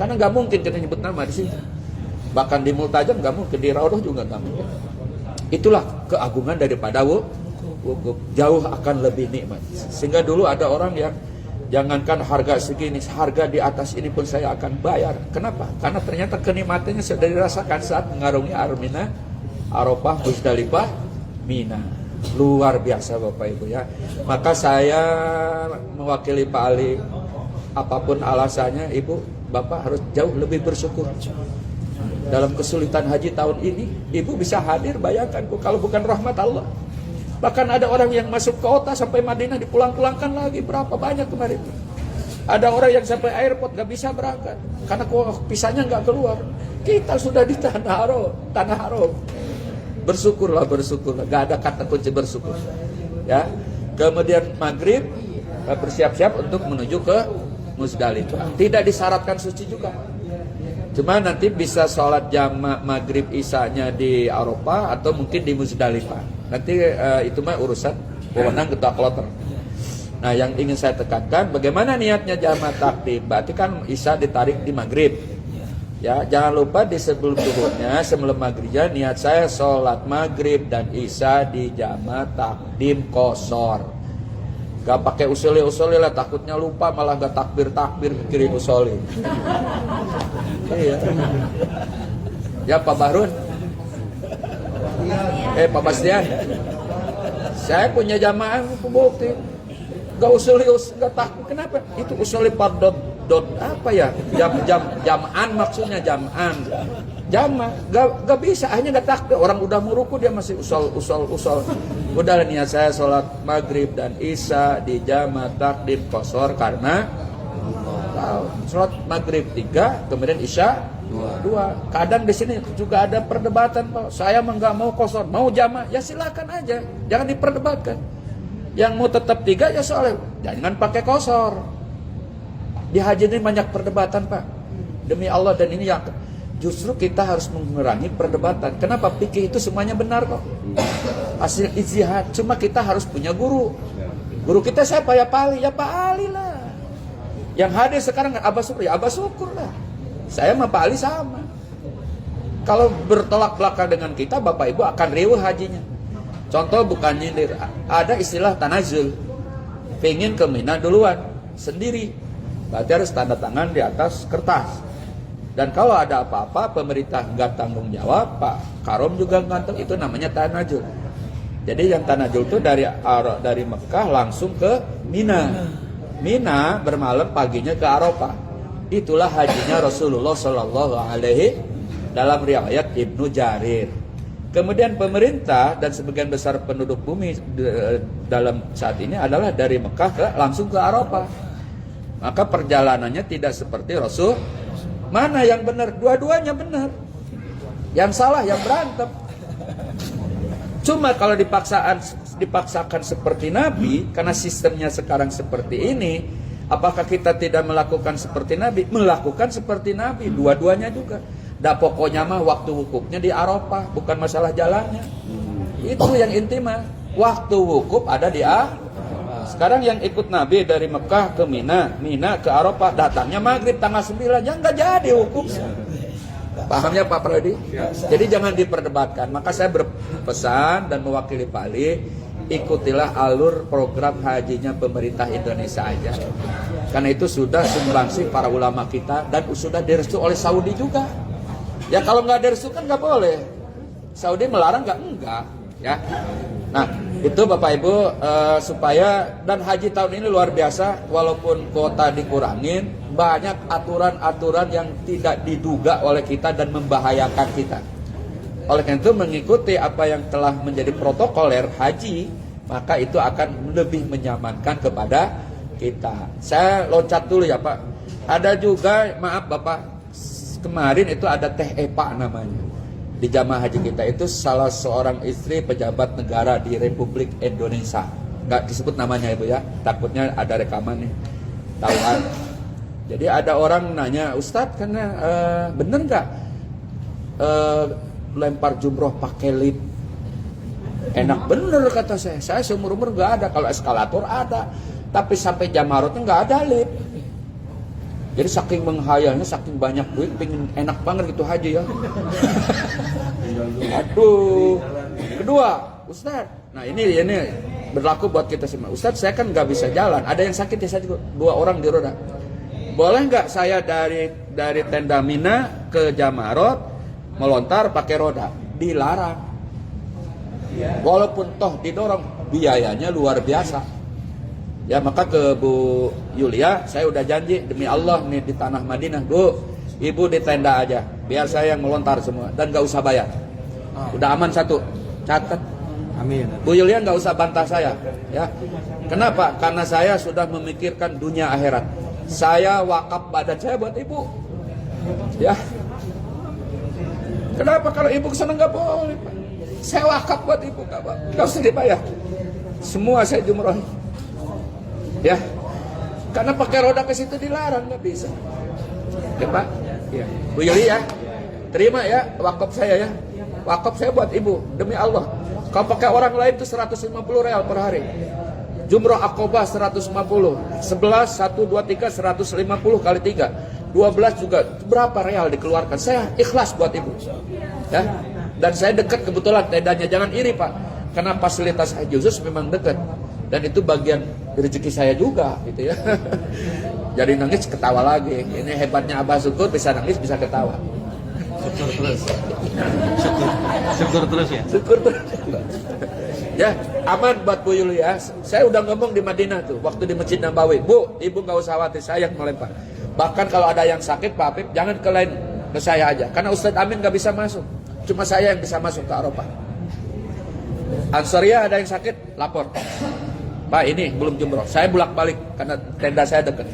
Karena nggak mungkin kita nyebut nama di sini. Bahkan di Multajam nggak mungkin, di Raudhah juga nggak mungkin. Itulah keagungan daripada wukuf. Jauh akan lebih nikmat. Sehingga dulu ada orang yang jangankan harga segini, harga di atas ini pun saya akan bayar. Kenapa? Karena ternyata kenikmatannya sudah dirasakan saat mengarungi Armina, Arafah, Muzdalifah, Mina. Luar biasa Bapak Ibu ya. Maka saya mewakili Pak Ali, apapun alasannya, Ibu, Bapak harus jauh lebih bersyukur. Dalam kesulitan haji tahun ini, Ibu bisa hadir, bayangkan Bu, kalau bukan rahmat Allah. Bahkan ada orang yang masuk kota sampai Madinah dipulang-pulangkan lagi. Berapa banyak kemarin. Ada orang yang sampai airport gak bisa berangkat karena visanya gak keluar. Kita sudah di tanah haram. Bersyukurlah. Gak ada kata kunci bersyukur. Ya. Kemudian maghrib bersiap-siap untuk menuju ke Muzdalifah. Tidak disyaratkan suci juga. Cuma nanti bisa sholat jamak maghrib isanya di Arafah atau mungkin di Muzdalifah. Nanti itu mah urusan wewenang ketua kloter. Nah, yang ingin saya tekankan, bagaimana niatnya jamak takdim? Berarti kan isya ditarik di maghrib. Ya, jangan lupa di sebelum zuhurnya, sebelum maghribnya, niat saya sholat maghrib dan isya di jamak takdim qashar. Gak pakai usuli lah, takutnya lupa malah gak takbir kirim usuli. Iya. Ya Pak Bahrun. Pak Bastian, saya punya jamaah bukti, gak usuli, gak takut. Kenapa? Itu usuli dot apa ya? Jamaan maksudnya jamaan. Jamaah, gak bisa, hanya gak takbir. Orang udah mau ruku dia masih usol. Udah niat saya sholat maghrib dan isya di jamaah takdim qashar karena sholat maghrib 3, kemudian isya 2. Kadang di sini juga ada perdebatan, Pak. Saya mah nggak mau qashar, mau jamaah. Ya silakan aja, jangan diperdebatkan. Yang mau tetap 3 ya soalnya jangan pakai qashar. Di haji ini banyak perdebatan, Pak. Demi Allah, dan ini yang justru kita harus mengurangi perdebatan. Kenapa? Fikih itu semuanya benar kok. Hasil ijtihad. Cuma kita harus punya guru. Guru kita siapa? Ya Pak Ali. Ya Pak Ali lah. Yang hadir sekarang Abah Syukur, ya Abah Syukur lah. Saya sama Pak Ali sama. Kalau bertolak belakang dengan kita, Bapak Ibu akan riuh hajinya. Contoh bukan nyindir, ada istilah tanazul. Pengen ke Mina duluan, sendiri. Berarti harus tanda tangan di atas kertas. Dan kalau ada apa-apa, pemerintah nggak tanggung jawab, Pak Karom juga nggak, itu namanya tanazul. Jadi yang tanazul itu dari Mekah langsung ke Mina. Mina bermalam, paginya ke Arafah. Itulah hajinya Rasulullah Shallallahu Alaihi dalam riwayat Ibnu Jarir. Kemudian pemerintah dan sebagian besar penduduk bumi dalam saat ini adalah dari Mekah langsung ke Arafah. Maka perjalanannya tidak seperti Rasul. Mana yang benar? Dua-duanya benar. Yang salah yang berantem. Cuma kalau dipaksakan seperti Nabi, karena sistemnya sekarang seperti ini. Apakah kita tidak melakukan seperti Nabi? Melakukan seperti Nabi, dua-duanya juga. Pokoknya mah waktu wukufnya di Arafah, bukan masalah jalannya. Itu yang inti mah. Waktu wukuf ada di Arafah. Sekarang yang ikut Nabi dari Mekah ke Mina, Mina ke Arafah, datangnya maghrib tanggal 9, ya nggak jadi wukuf. Pahamnya Pak Pradi? Jadi jangan diperdebatkan. Maka saya berpesan dan mewakili Pak Ali, ikutilah alur program hajinya pemerintah Indonesia aja. Karena itu sudah sumbangsih para ulama kita dan sudah direstui oleh Saudi juga. Ya kalau nggak direstui kan nggak boleh. Saudi melarang nggak? Enggak. Ya. Nah, Itu Bapak Ibu supaya, dan haji tahun ini luar biasa, walaupun kuota dikurangin, banyak aturan-aturan yang tidak diduga oleh kita dan membahayakan kita. Oleh karena itu mengikuti apa yang telah menjadi protokoler haji, maka itu akan lebih menyamankan kepada kita. Saya loncat dulu ya Pak. Ada juga, maaf Bapak, kemarin itu ada Teh Epa namanya. Di jamaah haji kita itu salah seorang istri pejabat negara di Republik Indonesia. Nggak disebut namanya Ibu ya, takutnya ada rekaman nih, tahuan. Jadi ada orang nanya, Ustadz karena bener nggak lempar jumroh pakai lift? Enak bener kata saya seumur-umur nggak ada. Kalau eskalator ada, tapi sampai Jamarotnya nggak ada lift. Jadi saking menghayalnya, saking banyak duit, pengen enak banget gitu haji ya. Aduh. Kedua, Ustaz, nah ini berlaku buat kita semua. Ustaz, saya kan nggak bisa jalan. Ada yang sakit ya, saya juga 2 orang di roda. Boleh nggak saya dari tenda Mina ke Jamarot melontar pakai roda? Dilarang. Walaupun toh didorong, biayanya luar biasa. Ya maka ke Bu Yulia, saya udah janji demi Allah nih di tanah Madinah, Bu, Ibu di tenda aja, biar saya yang melontar semua dan gak usah bayar. Udah aman satu, catat. Amin. Bu Yulia gak usah bantah saya, ya. Kenapa? Karena saya sudah memikirkan dunia akhirat. Saya wakaf badan saya buat Ibu, ya. Kenapa kalau Ibu kesana nggak boleh? Pak? Saya wakaf buat Ibu, nggak usah dibayar. Semua saya jumrohin. Ya, karena pakai roda ke situ dilarang, nggak bisa. Ya Pak, ya. Bu Yuli ya, terima ya wakaf saya ya. Wakaf saya buat Ibu, demi Allah. Kalau pakai orang lain itu 150 real per hari. Jumroh Aqobah 150, 11, 1, 2, 3, 150 kali 3, 12 juga berapa real dikeluarkan. Saya ikhlas buat Ibu, ya. Dan saya dekat kebetulan tendanya, jangan iri Pak, karena fasilitas haji khusus memang dekat. Dan itu bagian rezeki saya juga gitu ya. Jadi nangis ketawa lagi. Ini hebatnya Abah Syukur, bisa nangis bisa ketawa. Syukur terus. Syukur terus ya. Syukur terus. Ya, aman buat Bu Yuli ya. Saya udah ngomong di Madinah tuh, waktu di Masjid Nabawi. Bu, Ibu nggak usah khawatir, saya yang melempar. Bahkan kalau ada yang sakit Pak Habib, jangan ke saya aja. Karena Ustadz Amin nggak bisa masuk. Cuma saya yang bisa masuk ke Arafah. Ansariyah ada yang sakit, lapor. Pak ini belum jumroh, saya bolak-balik karena tenda saya dekat.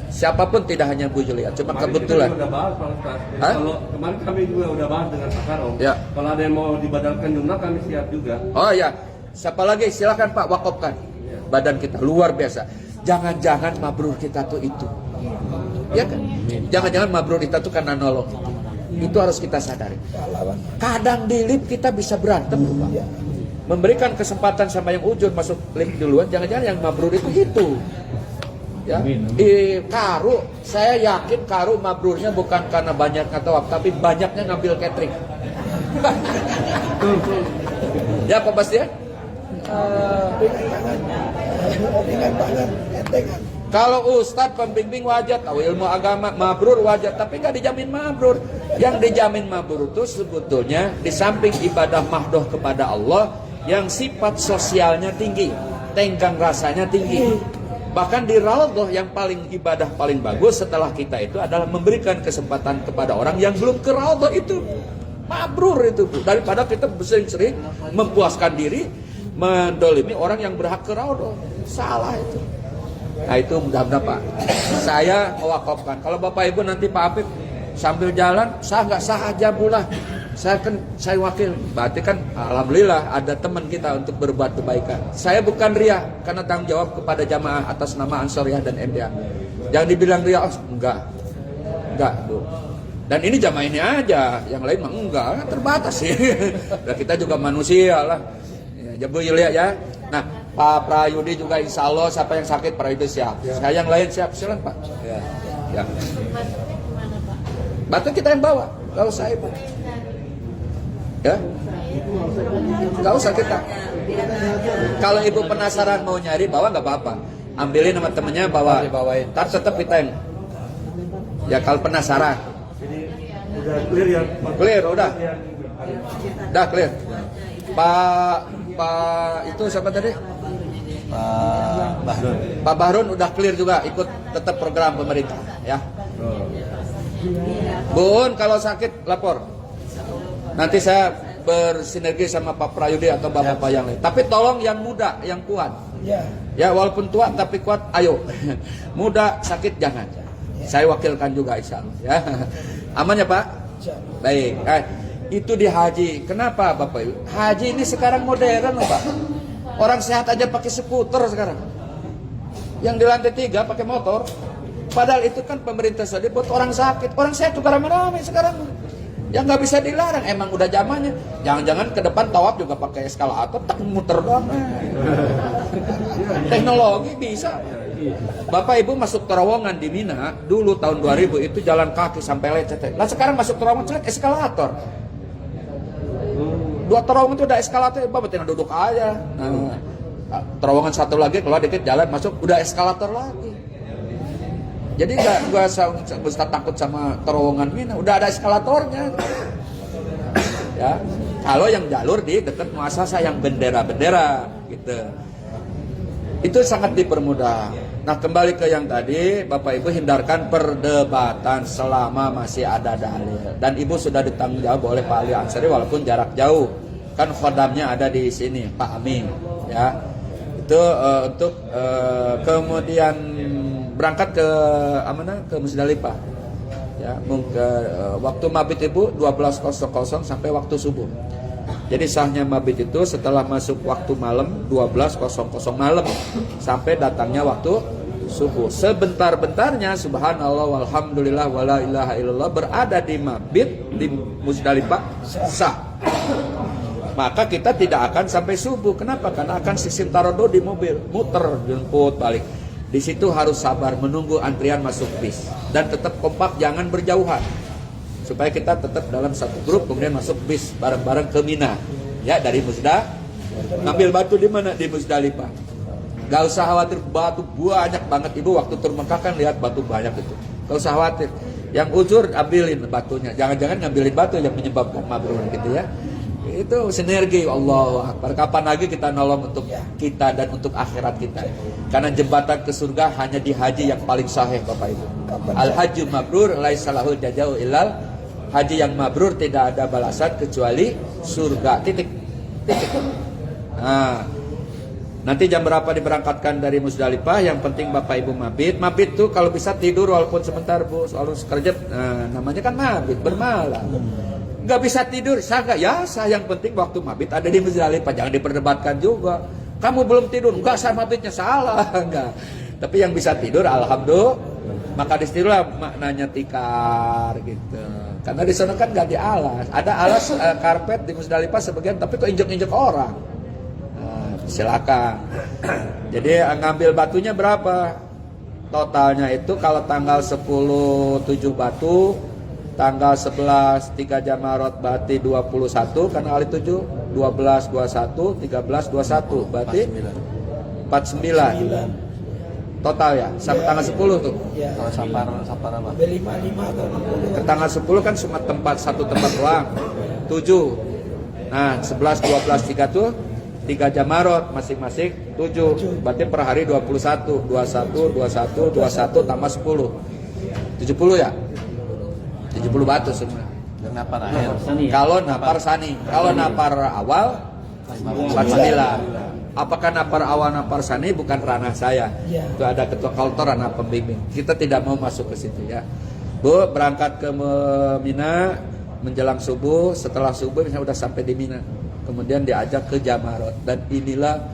Siapapun tidak hanya Bu Julia, cuma kemarin kebetulan. Kita udah bahas Pak Ustaz. Kalau kemarin kami juga udah bahas dengan Pak Karom. Ya. Kalau ada yang mau dibadalkan jumlah kami siap juga. Oh ya, siapa lagi? Silakan Pak wakafkan badan kita luar biasa. Jangan-jangan mabrur kita tuh itu, ya kan? Jangan-jangan mabrur kita tuh karena nolong. Itu harus kita sadari. Kadang di lift kita bisa berantem, Pak. Memberikan kesempatan sama yang ujur masuk lift duluan, jangan-jangan yang mabrur itu. Ya. Di Karu, saya yakin Karu mabrurnya bukan karena banyak tawaf, tapi banyaknya ngambil catering. Ya Pak Bastian? Kalau Ustadz pembimbing wajar, tahu ilmu agama mabrur wajar, tapi nggak dijamin mabrur. Yang dijamin mabrur itu sebetulnya di samping ibadah mahdoh kepada Allah, yang sifat sosialnya tinggi, tenggang rasanya tinggi. Bahkan di Raudhah yang paling ibadah paling bagus setelah kita itu adalah memberikan kesempatan kepada orang yang belum ke Raudhah itu. Mabrur itu Bu. Daripada kita sering-sering mempuaskan diri, mendolimi orang yang berhak ke Raudhah. Salah itu. Nah itu mudah-mudahan Pak. Saya mewakafkan. Kalau Bapak Ibu nanti Pak Apip sambil jalan, sah nggak sah aja pula. Saya wakil, berarti kan alhamdulillah ada teman kita untuk berbuat kebaikan. Saya bukan ria, karena tanggung jawab kepada jamaah atas nama Ansariyah dan MDA. Jangan dibilang ria, oh, enggak Bu. Dan ini jamaah ini aja, yang lain mah enggak, terbatas sih. Dan kita juga manusia lah. Ya Bu Yulia ya. Nah Pak Prayudi juga insya Allah siapa yang sakit Prayudi siap. Saya yang lain siap, silakan Pak. Ya. Batu kita yang bawa, gak usah Ibu. Ya, nggak usah kita. Kalau Ibu penasaran mau nyari bawa nggak apa-apa. Ambilin sama temennya bawain. Ntar tetap kita yang. Ya kalau penasaran. Udah clear ya? Clear udah. Udah clear. Pak Pak itu siapa tadi? Pak Bahrun. Pak Bahrun udah clear juga ikut tetap program pemerintah ya. Bun kalau sakit lapor. Nanti saya bersinergi sama Pak Prayudi atau Bapak yang lain. Tapi tolong yang muda, yang kuat. Ya walaupun tua tapi kuat, ayo. Muda sakit jangan. Saya wakilkan juga insya Allah ya. Aman ya Pak? Baik. Itu di haji. Kenapa Bapak Ibu? Haji ini sekarang modern loh Pak. Orang sehat aja pakai skuter sekarang. Yang di lantai 3 pakai motor. Padahal itu kan pemerintah Saudi buat orang sakit. Orang sehat juga ramai-ramai sekarang. Yang nggak bisa dilarang. Emang udah zamannya. Jangan-jangan ke depan tawaf juga pakai eskalator, tak muter doang. Teknologi bisa. Bapak Ibu masuk terowongan di Mina dulu tahun 2000 itu jalan kaki sampai lecet. Lah sekarang masuk terowongan eskalator. 2 terowongan itu udah eskalator, Bapak tinggal duduk aja. Nah, terowongan satu lagi keluar dikit jalan masuk udah eskalator lagi. Jadi nggak usah takut sama terowongan Mina, udah ada eskalatornya. Ya, kalau yang jalur di dekat muasasah yang bendera-bendera gitu. Itu sangat dipermudah. Nah kembali ke yang tadi, Bapak Ibu hindarkan perdebatan selama masih ada dalil. Dan Ibu sudah ditanggung jawab oleh Pak Ali Ansari walaupun jarak jauh. Kan khodamnya ada di sini, Pak Amin. Ya, itu untuk kemudian berangkat ke mana? Ke Musdalifah. Ya, waktu mabit Ibu 12.00 sampai waktu subuh. Jadi sahnya mabit itu setelah masuk waktu malam 12.00 malam sampai datangnya waktu subuh. Sebentar-bentarnya subhanallah walhamdulillah wala ilaha illallah berada di mabit di Musdalifah sah. Maka kita tidak akan sampai subuh. Kenapa? Karena akan sistem tarodo di mobil, muter jemput balik. Di situ harus sabar menunggu antrian masuk bis dan tetap kompak, jangan berjauhan. Supaya kita tetap dalam satu grup kemudian masuk bis bareng-bareng ke Mina. Ya, dari Musda ngambil batu di mana? Di Musdalifah. Gak usah khawatir, batu banyak banget. Ibu waktu tur Mekah kan lihat batu banyak itu. Gak usah khawatir. Yang uzur ambilin batunya. Jangan-jangan ngambilin batu yang menyebabkan mabrur gitu ya. Itu sinergi Allah Akbar. Kapan lagi kita nolong untuk kita dan untuk akhirat kita. Karena jembatan ke surga hanya di haji yang paling sahih Bapak Ibu. Al-hajju mabrur laisa lahu jazau illal. Haji yang mabrur tidak ada balasan kecuali surga. Titik. Nah, nanti jam berapa diberangkatkan dari Musdalifah? Yang penting Bapak Ibu mabit. Mabit tuh kalau bisa tidur walaupun sebentar Bu. Soalnya kerja, namanya kan mabit, bermalam. Gak bisa tidur, sah gak? Ya sah, yang penting waktu mabit ada di Musdalifah. Jangan diperdebatkan juga. Kamu belum tidur, enggak sah mabitnya, salah. Enggak. Tapi yang bisa tidur, alhamdulillah. Maka disitulah maknanya tikar gitu. Karena di sana kan gak di alas. Ada alas karpet di Musdalifah sebagian, tapi kok injek-injek orang. Nah, silakan. Jadi ngambil batunya berapa? Totalnya itu kalau tanggal 10 7 batu, tanggal 11 3 Jamarot berarti 21, karena kali 7 12 21 13 21 berarti 49. Total ya, sampai tanggal 10 tuh. Kalau sapar apa? 55 atau 60. Ke tanggal 10 kan cuma satu tempat doang. 7. Nah, 11 12 3 tuh 3 Jamarot masing-masing 7. Berarti per hari 21, 21, 21, 21 tambah 10. 70 ya? 70 batu semua. Dan napar akhir. Kalau napar sani, kalau napar awal 49. Apakah napar awal napar sani bukan ranah saya. Itu ada ketua kaltor, ranah pembimbing. Kita tidak mau masuk ke situ ya. Bu, berangkat ke Mina menjelang subuh, setelah subuh misalnya udah sampai di Mina. Kemudian diajak ke Jamarot, dan inilah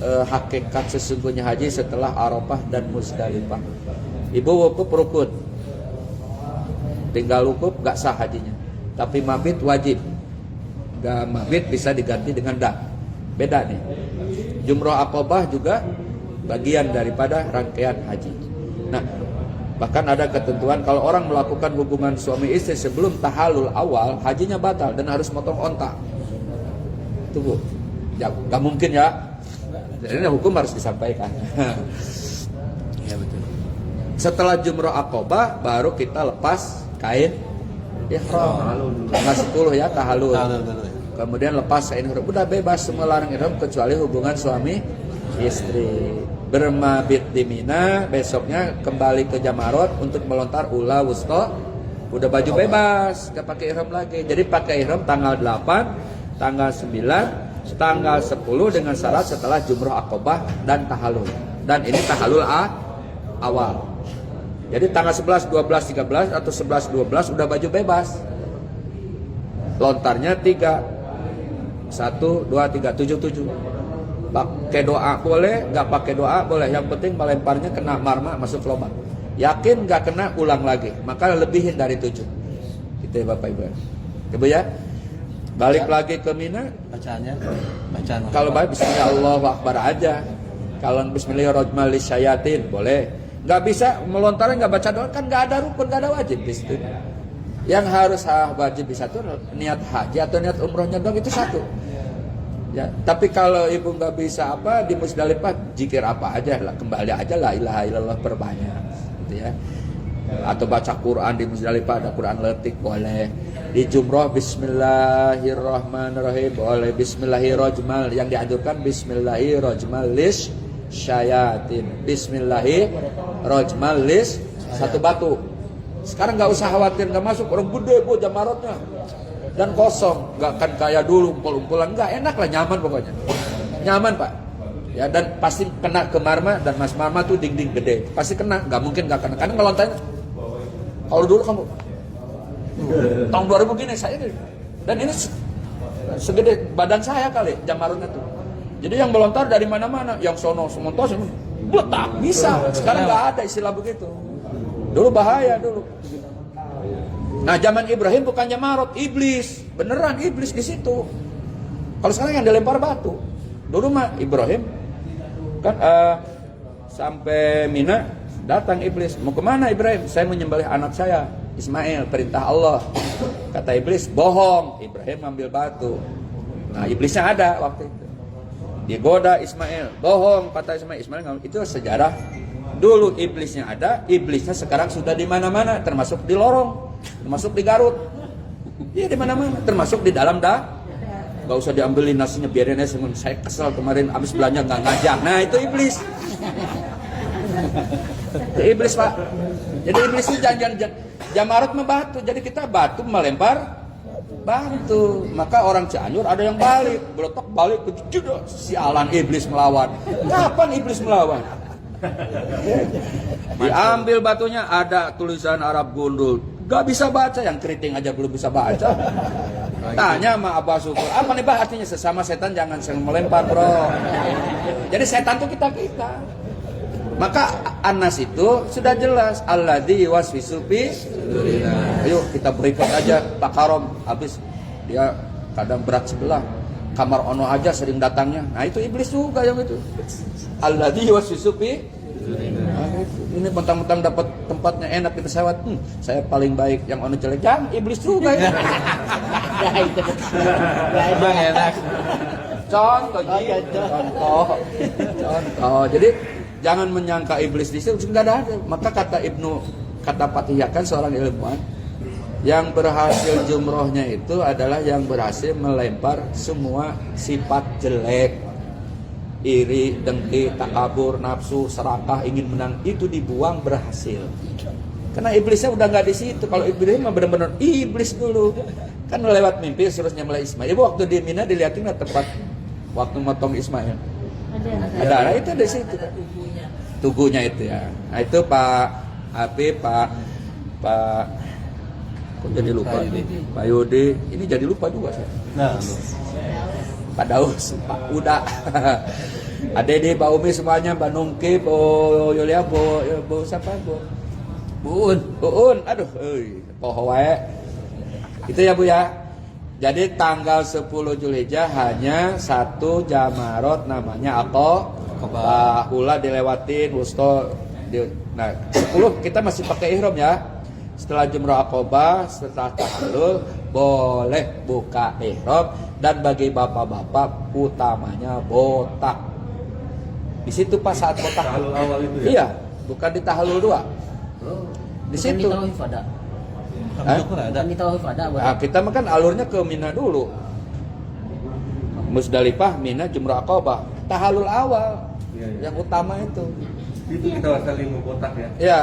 hakikat sesungguhnya haji setelah Arafah dan Musdalifah. Ibu wukuf rukun. Tinggal wukuf gak sah hajinya. Tapi mabit wajib. Gak mabit bisa diganti dengan dah. Beda nih. Jumroh Aqobah juga bagian daripada rangkaian haji. Nah, bahkan ada ketentuan kalau orang melakukan hubungan suami istri sebelum tahalul awal, hajinya batal dan harus motong onta. Itu Bu. Ya, gak mungkin ya. Jadi hukum harus disampaikan. Iya betul. Setelah Jumroh Aqobah baru kita lepas kain ihram. Tanggal 10 ya tahallul. kemudian lepas kain ihram, udah bebas semua larang ihram kecuali hubungan suami istri. Bermabit di Mina, besoknya kembali ke Jamarot untuk melontar ula wusta, udah baju bebas, gak pakai ihram lagi. Jadi pakai ihram tanggal 8, tanggal 9, tanggal 10 dengan syarat setelah jumroh akobah dan tahalul. Dan ini tahalul awal. Jadi tanggal 11, 12, 13 atau 11, 12 udah baju bebas. Lontarnya 3, 1, 2, 3, 7. Pakai doa boleh, nggak pakai doa boleh. Yang penting melemparnya kena marma masuk lubang. Yakin nggak kena, ulang lagi. Maka lebihin dari 7. Gitu ya Bapak Ibu. Ibu ya. Balik lagi ke Mina. Bacaannya, Kalau baik Bismillah Allahu Akbar aja. Kalau Bismillahirrahmanirrahim syayatin boleh. Nggak bisa melontarnya nggak baca doa, kan nggak ada rukun, nggak ada wajib di situ. Yang harus wajib di satu niat haji atau niat umrohnya doang, itu satu. Ya, tapi kalau ibu nggak bisa di Musdalifah zikir apa aja lah, kembali aja la ilaha illallah perbanyak, gitu ya. Atau baca Quran di Musdalifah, ada Quran letik boleh. Di Jumroh Bismillahirrahmanirrahim boleh. Bismillahirrahmanirrahim, yang dianjurkan Bismillahirrahmanirrahim lis syayatin. Bismillahirrahmanirrahim lis satu batu. Sekarang nggak usah khawatir nggak masuk, orang gede bu jamarotnya. Dan kosong, nggak akan kayak dulu umpul-umpulan, nggak, enak lah, nyaman pokoknya, nyaman Pak, ya. Dan pasti kena ke marma, dan Mas Marma tuh dinding gede, pasti kena, nggak mungkin nggak kena, karena ngelontanya, kalau dulu kamu, tahun 2000 gini saya, dan ini segede badan saya kali, jamarutnya tuh, jadi yang melontar dari mana-mana, yang sono semontos, letak, bisa, sekarang nggak ada istilah begitu, dulu bahaya dulu. Nah, zaman Ibrahim bukan Jamarot, iblis. Beneran iblis di situ. Kalau sekarang yang dilempar batu. Dulu mah Ibrahim kan sampai Mina, datang iblis. Mau kemana Ibrahim? Saya menyembelih anak saya, Ismail, perintah Allah. Kata iblis, bohong. Ibrahim ngambil batu. Nah, iblisnya ada waktu itu. Digoda Ismail, bohong, kata Ismail. Itu sejarah. Dulu iblisnya ada, iblisnya sekarang sudah di mana-mana, termasuk di lorong, termasuk di Garut, iya di mana-mana, termasuk di dalam dah. Gak usah diambilin nasinya, biarin aja. Saya kesel kemarin habis belanja nggak ngajak. Nah itu iblis, itu iblis Pak. Jadi iblis itu jangan Jamarut membatu, jadi kita batu melempar batu. Maka orang Cianjur ada yang balik, belotok balik, sialan iblis melawan. Kapan iblis melawan? Diambil batunya, ada tulisan Arab gundul, gak bisa baca, yang keriting aja belum bisa baca. Tanya sama Abah Syukur, apa nih Bah artinya? Sesama setan jangan sering melempar bro. Jadi setan tuh kita. Maka Anas itu sudah jelas, alladzi waswisu fi. Ayo kita berikut aja Pak Karom, habis dia kadang berat sebelah, kamar ono aja sering datangnya. Nah itu iblis juga yang itu. Alladzi waswisu fi. Ini mentang-mentang dapat tempatnya enak di pesawat, saya paling baik, yang ono jelek, jangan, iblis juga ya. Nah itu. Bang enak. Contoh. Jadi jangan menyangka iblis di situ, nggak ada. Maka kata Fatihah kan seorang ilmuwan, yang berhasil jumrohnya itu adalah yang berhasil melempar semua sifat jelek. Iri, dengki, takabur, nafsu, serakah, ingin menang, itu dibuang, berhasil. Karena iblisnya udah nggak di situ. Kalau iblis mah benar-benar iblis dulu. Kan lewat mimpi terus nyembelih Ismail. Ibu waktu di Mina dilihatin tempat waktu motong Ismail. Ada. Nah, itu di situ. Tugunya itu ya. Nah itu Pak kok jadi lupa? Pak Yudi. Ini jadi lupa juga saya. Nah, Pak Daus, Pak Uda, Adede, Pak Umi semuanya, Mbak Nungki, Bu Yulia, Bu siapa, Bu Un, aduh, pohoe. Itu ya Bu ya. Jadi tanggal 10 Zulhijjah hanya satu jamarot namanya Aqobah. Ula dilewatin, wusto. Nah 10 kita masih pakai ihram ya. Setelah jumrah Aqobah, setelah tahallul boleh buka ihram, dan bagi bapak-bapak utamanya botak. Di situ pas saat botak. Tahallul awal itu ya? Iya, bukan di tahallul 2. Di situ. Bukan di tawaf ada. Nah, kita makan alurnya ke Mina dulu. Musdalifah, Mina, Jumrah Aqabah. Tahallul awal Iya. yang utama itu. Itu kita saling membotak ya. Ya,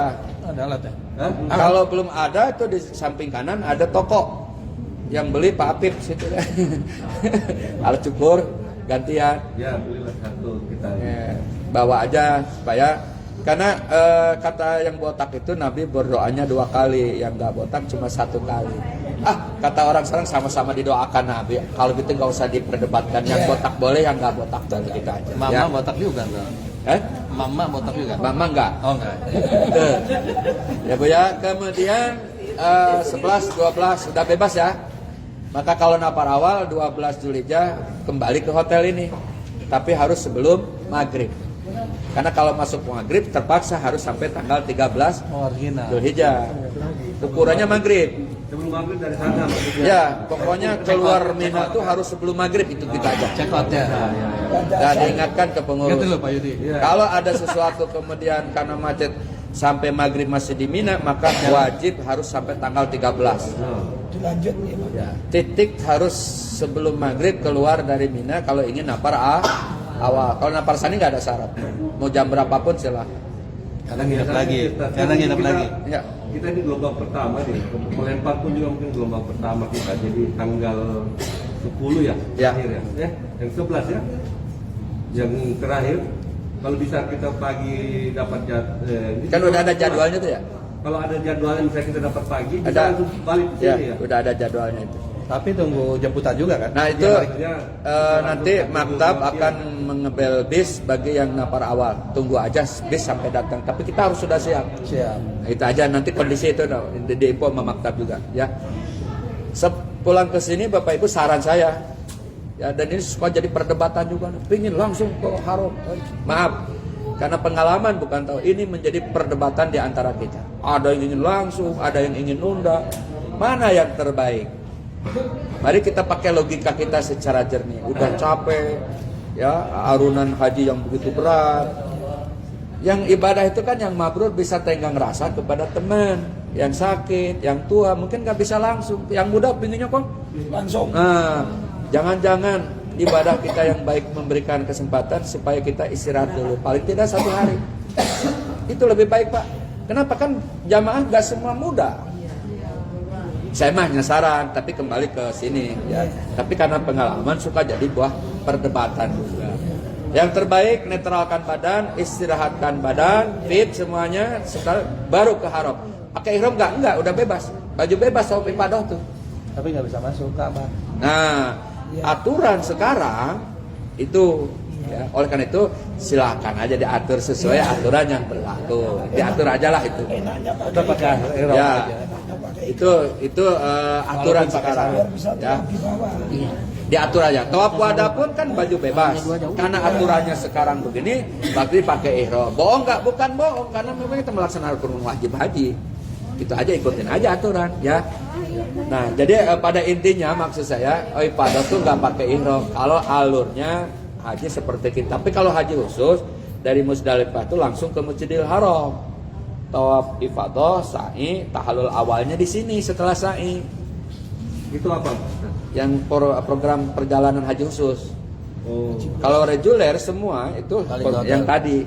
Ada alat ya? Hah? kalau belum ada itu di samping kanan ada toko yang beli Pak Apip situ. Alat cukur gantian. Ya, belilah satu kita. Ya, bawa aja supaya karena kata yang botak itu Nabi berdoanya 2 kali, yang nggak botak cuma 1 kali. Kata orang sekarang sama-sama didoakan Nabi. Kalau gitu nggak usah diperdebatkan, yang botak boleh, yang nggak botak boleh, kita aja. Mama Ya. botak juga enggak? Mama botak juga? Mama enggak. Oh enggak. Tuh. Ya Bu ya, kemudian 11, 12 sudah bebas ya. Maka kalau napar awal 12 Zulhijjah kembali ke hotel ini. Tapi harus sebelum maghrib. Karena kalau masuk maghrib terpaksa harus sampai tanggal 13 Original. Zulhijjah. Ukurannya maghrib. Sebelum maghrib dari sana maksudnya. Ya, pokoknya keluar Mina itu harus sebelum maghrib, itu kita aja. Check out-nya. Dan diingatkan ke pengurus. Gitu loh Pak Yudi. Kalau ada sesuatu kemudian karena macet sampai maghrib masih di Mina, maka wajib harus sampai tanggal 13. Dilanjut ya. Titik harus sebelum maghrib keluar dari Mina kalau ingin napar awal. Kalau napar sani nggak ada syarat. Mau jam berapapun silahkan. Karena nginep lagi. Karena nginep lagi. Ya. Kita ini gelombang pertama nih. Melempar pun juga mungkin gelombang pertama kita. Jadi tanggal 10 ya. Ya. Terakhir ya. Yang 11 ya. Yang terakhir kalau bisa kita pagi dapat Kan udah ada jadwalnya tuh ya. Kalau ada jadwalnya bisa kita dapat pagi, bisa Ada. langsung balik ke Ya, sini ya. udah ada jadwalnya itu. Tapi tunggu jemputan juga kan? Nah itu Ya, nanti maktab akan mengebel bis bagi yang napar awal. Tunggu aja bis sampai datang. Tapi kita harus sudah siap. Siap. Nah, itu aja nanti kondisi itu di info sama maktab juga ya. Pulang ke sini Bapak Ibu saran saya ya, dan ini suka jadi perdebatan juga. Pingin langsung ke haram. Maaf, karena pengalaman bukan tahu, ini menjadi perdebatan di antara kita. Ada yang ingin langsung, ada yang ingin nunda. Mana yang terbaik? Mari kita pakai logika kita secara jernih. Udah capek ya, arunan haji yang begitu berat. Yang ibadah itu kan yang mabrur bisa tenggang rasa kepada teman yang sakit, yang tua, mungkin nggak bisa langsung. Yang muda pinginnya kok Langsung. Nah, jangan-jangan ibadah kita yang baik memberikan kesempatan supaya kita istirahat dulu, paling tidak 1 hari. Itu lebih baik Pak. Kenapa? Kan jamaah nggak semua muda. Saya mah nyasaran, tapi kembali ke sini ya. Tapi karena pengalaman suka jadi buah perdebatan juga. Yang terbaik netralkan badan, istirahatkan badan, fit semuanya, setelah baru ke haram. Pakai ihram enggak, udah bebas. Baju bebas sama ibadah tuh. Tapi nggak bisa masuk Ka'bah. Nah, aturan sekarang itu ya, oleh karena itu silakan aja diatur sesuai aturan yang berlaku. Diatur aja lah itu. Udah pakai ihram Ya. aja. Itu aturan sekarang ya. Diatur aja. Tawaf wada pun kan baju bebas. Karena aturannya sekarang begini, berarti pakai ihram. Bohong nggak? Bukan bohong, karena memang kita melaksanakan rukun wajib haji. Itu aja, ikutin aja aturan ya. Nah, jadi pada intinya maksud saya, ibadah tuh nggak pakai ihram. Kalau alurnya haji seperti kita. Tapi kalau haji khusus dari Musdalifah itu langsung ke Masjidil Haram. Tawaf ifadah, sa'i, tahallul awalnya di sini setelah sa'i. Itu apa? Yang program perjalanan haji khusus. Oh. Kalau reguler semua itu Balik ke hotel. yang tadi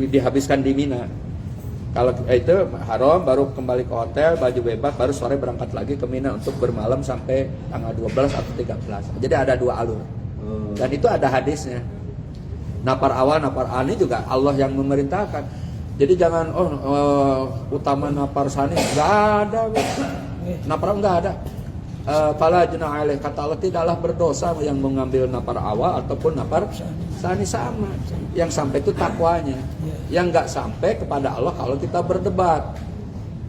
dihabiskan di Mina. Kalau itu haram baru kembali ke hotel, baju bebas, baru sore berangkat lagi ke Mina untuk bermalam sampai tanggal 12 atau 13. Jadi ada 2 alur. Dan itu ada hadisnya. Napar awal, napar ani juga Allah yang memerintahkan. Jadi jangan utama napar sani, enggak ada. Napar enggak ada. Fala junah alaih, kata Allah tidaklah berdosa yang mengambil napar awal ataupun napar sani, sama. Yang sampai itu takwanya. Yang enggak sampai kepada Allah kalau kita berdebat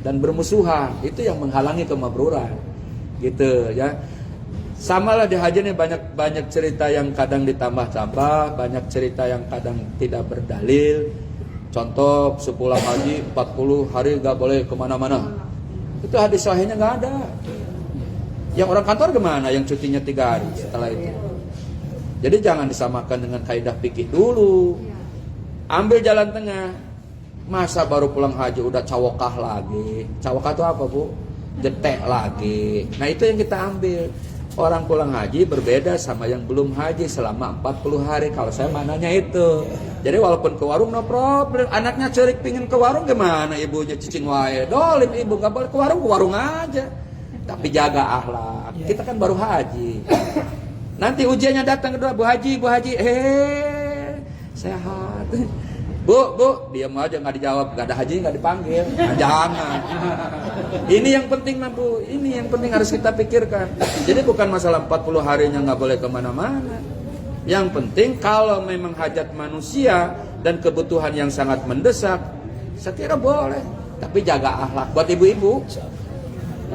dan bermusuhan, itu yang menghalangi kemabruran. Gitu ya. Sama lah di haji nih, banyak cerita yang kadang ditambah-tambah, banyak cerita yang kadang tidak berdalil. Contoh sepulang haji 40 hari gak boleh kemana-mana. Itu hadis sahihnya gak ada. Yang orang kantor gimana? Yang cutinya 3 hari setelah itu. Jadi jangan disamakan dengan kaidah fikih dulu. Ambil jalan tengah. Masa baru pulang haji udah cawokah lagi? Cawokah itu apa Bu? Jetek lagi. Nah itu yang kita ambil. Orang pulang haji berbeda sama yang belum haji selama 40 hari. Kalau saya mananya itu. Jadi walaupun ke warung no problem. Anaknya cerik pingin ke warung gimana? Ibunya cicing wae. Dolim ibu gak boleh ke warung aja. Tapi jaga akhlak. Kita kan baru haji. Nanti ujiannya datang kedua, Bu Haji. Sehat. Bu, diam aja nggak dijawab, nggak ada haji nggak dipanggil. Nah, jangan. Ini yang penting, Bu. Ini yang penting harus kita pikirkan. Jadi bukan masalah 40 harinya nggak boleh kemana-mana. Yang penting kalau memang hajat manusia dan kebutuhan yang sangat mendesak, saya kira boleh. Tapi jaga akhlak buat ibu-ibu.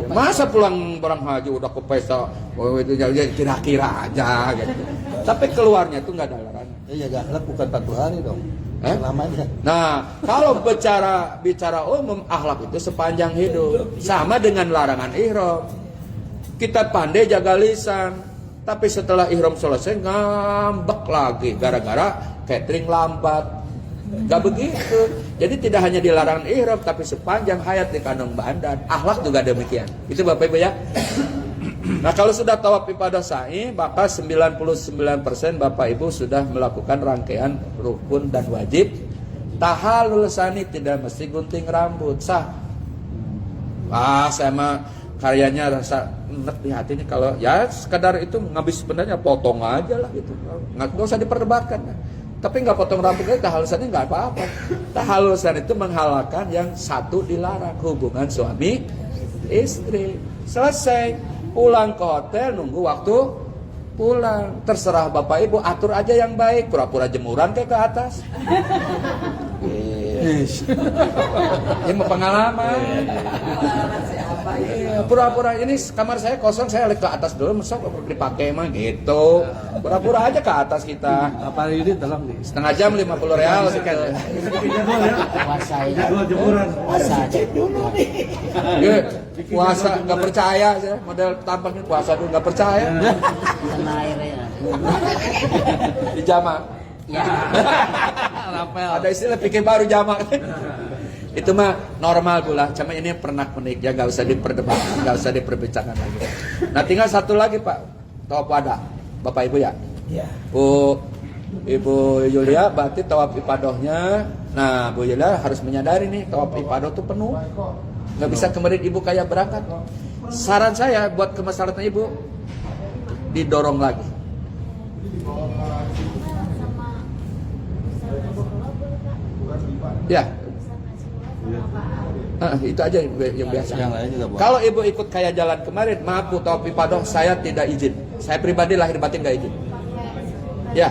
Masa pulang haji udah ke pesta, itu kira-kira aja gitu. Tapi keluarnya itu nggak ada larangan. Jaga akhlak bukan 40 hari dong. Selamanya. Nah, kalau bicara umum, akhlak itu sepanjang hidup. Sama dengan larangan ihram. Kita pandai jaga lisan, tapi setelah ihram selesai ngambek lagi gara-gara catering lambat. Gak begitu. Jadi tidak hanya dilarang ihram, tapi sepanjang hayat di kandung badan. Akhlak juga demikian. Itu Bapak Ibu ya. Nah, kalau sudah tawaf ibadah sa'i, maka 99% Bapak Ibu sudah melakukan rangkaian rukun dan wajib. Tahallul sani, tidak mesti gunting rambut, sah. Saya mah karyanya rasa enak di hati ini kalau ya sekadar itu ngabis sebenarnya potong aja lah gitu. Nggak usah diperdebatkan. Tapi nggak potong rambutnya, tahallul sani nggak apa-apa. Tahallul sani itu menghalalkan yang satu dilarang, hubungan suami istri. Selesai. Pulang ke hotel, nunggu waktu pulang. Terserah Bapak Ibu, atur aja yang baik. Pura-pura jemuran kayak ke atas. Ini mau pengalaman. Pura-pura ini kamar saya kosong, saya lihat ke atas dulu, masuk dipakai mah gitu. Pura-pura aja ke atas kita. Apa ini dalam nih? Setengah jam 50 real sekian. Puasa nggak percaya saya, model tampaknya puasa dulu nggak percaya. Kena airnya. Di jamak. Ya. Ada istilah pikir baru jamak. Itu mah normal pula. Cuma ini pernak-pernik ya, nggak usah diperdebatkan, nggak usah diperbicarakan lagi. Nah, tinggal satu lagi Pak, tawaf wada, Bapak Ibu ya. Iya. Ibu Yulia berarti tawaf ibadohnya. Nah, Bu Yulia harus menyadari nih tawaf ibadah itu penuh. Nggak bisa kemarin ibu kayak berangkat. Saran saya buat kemaslahatan ibu, didorong lagi. Ya. Itu aja yang biasa. Yang lain juga boleh. Kalau ibu ikut kayak jalan kemarin, maaf Bu, tawaf ibadah saya tidak izin. Saya pribadi lahir batin nggak izin. Ya.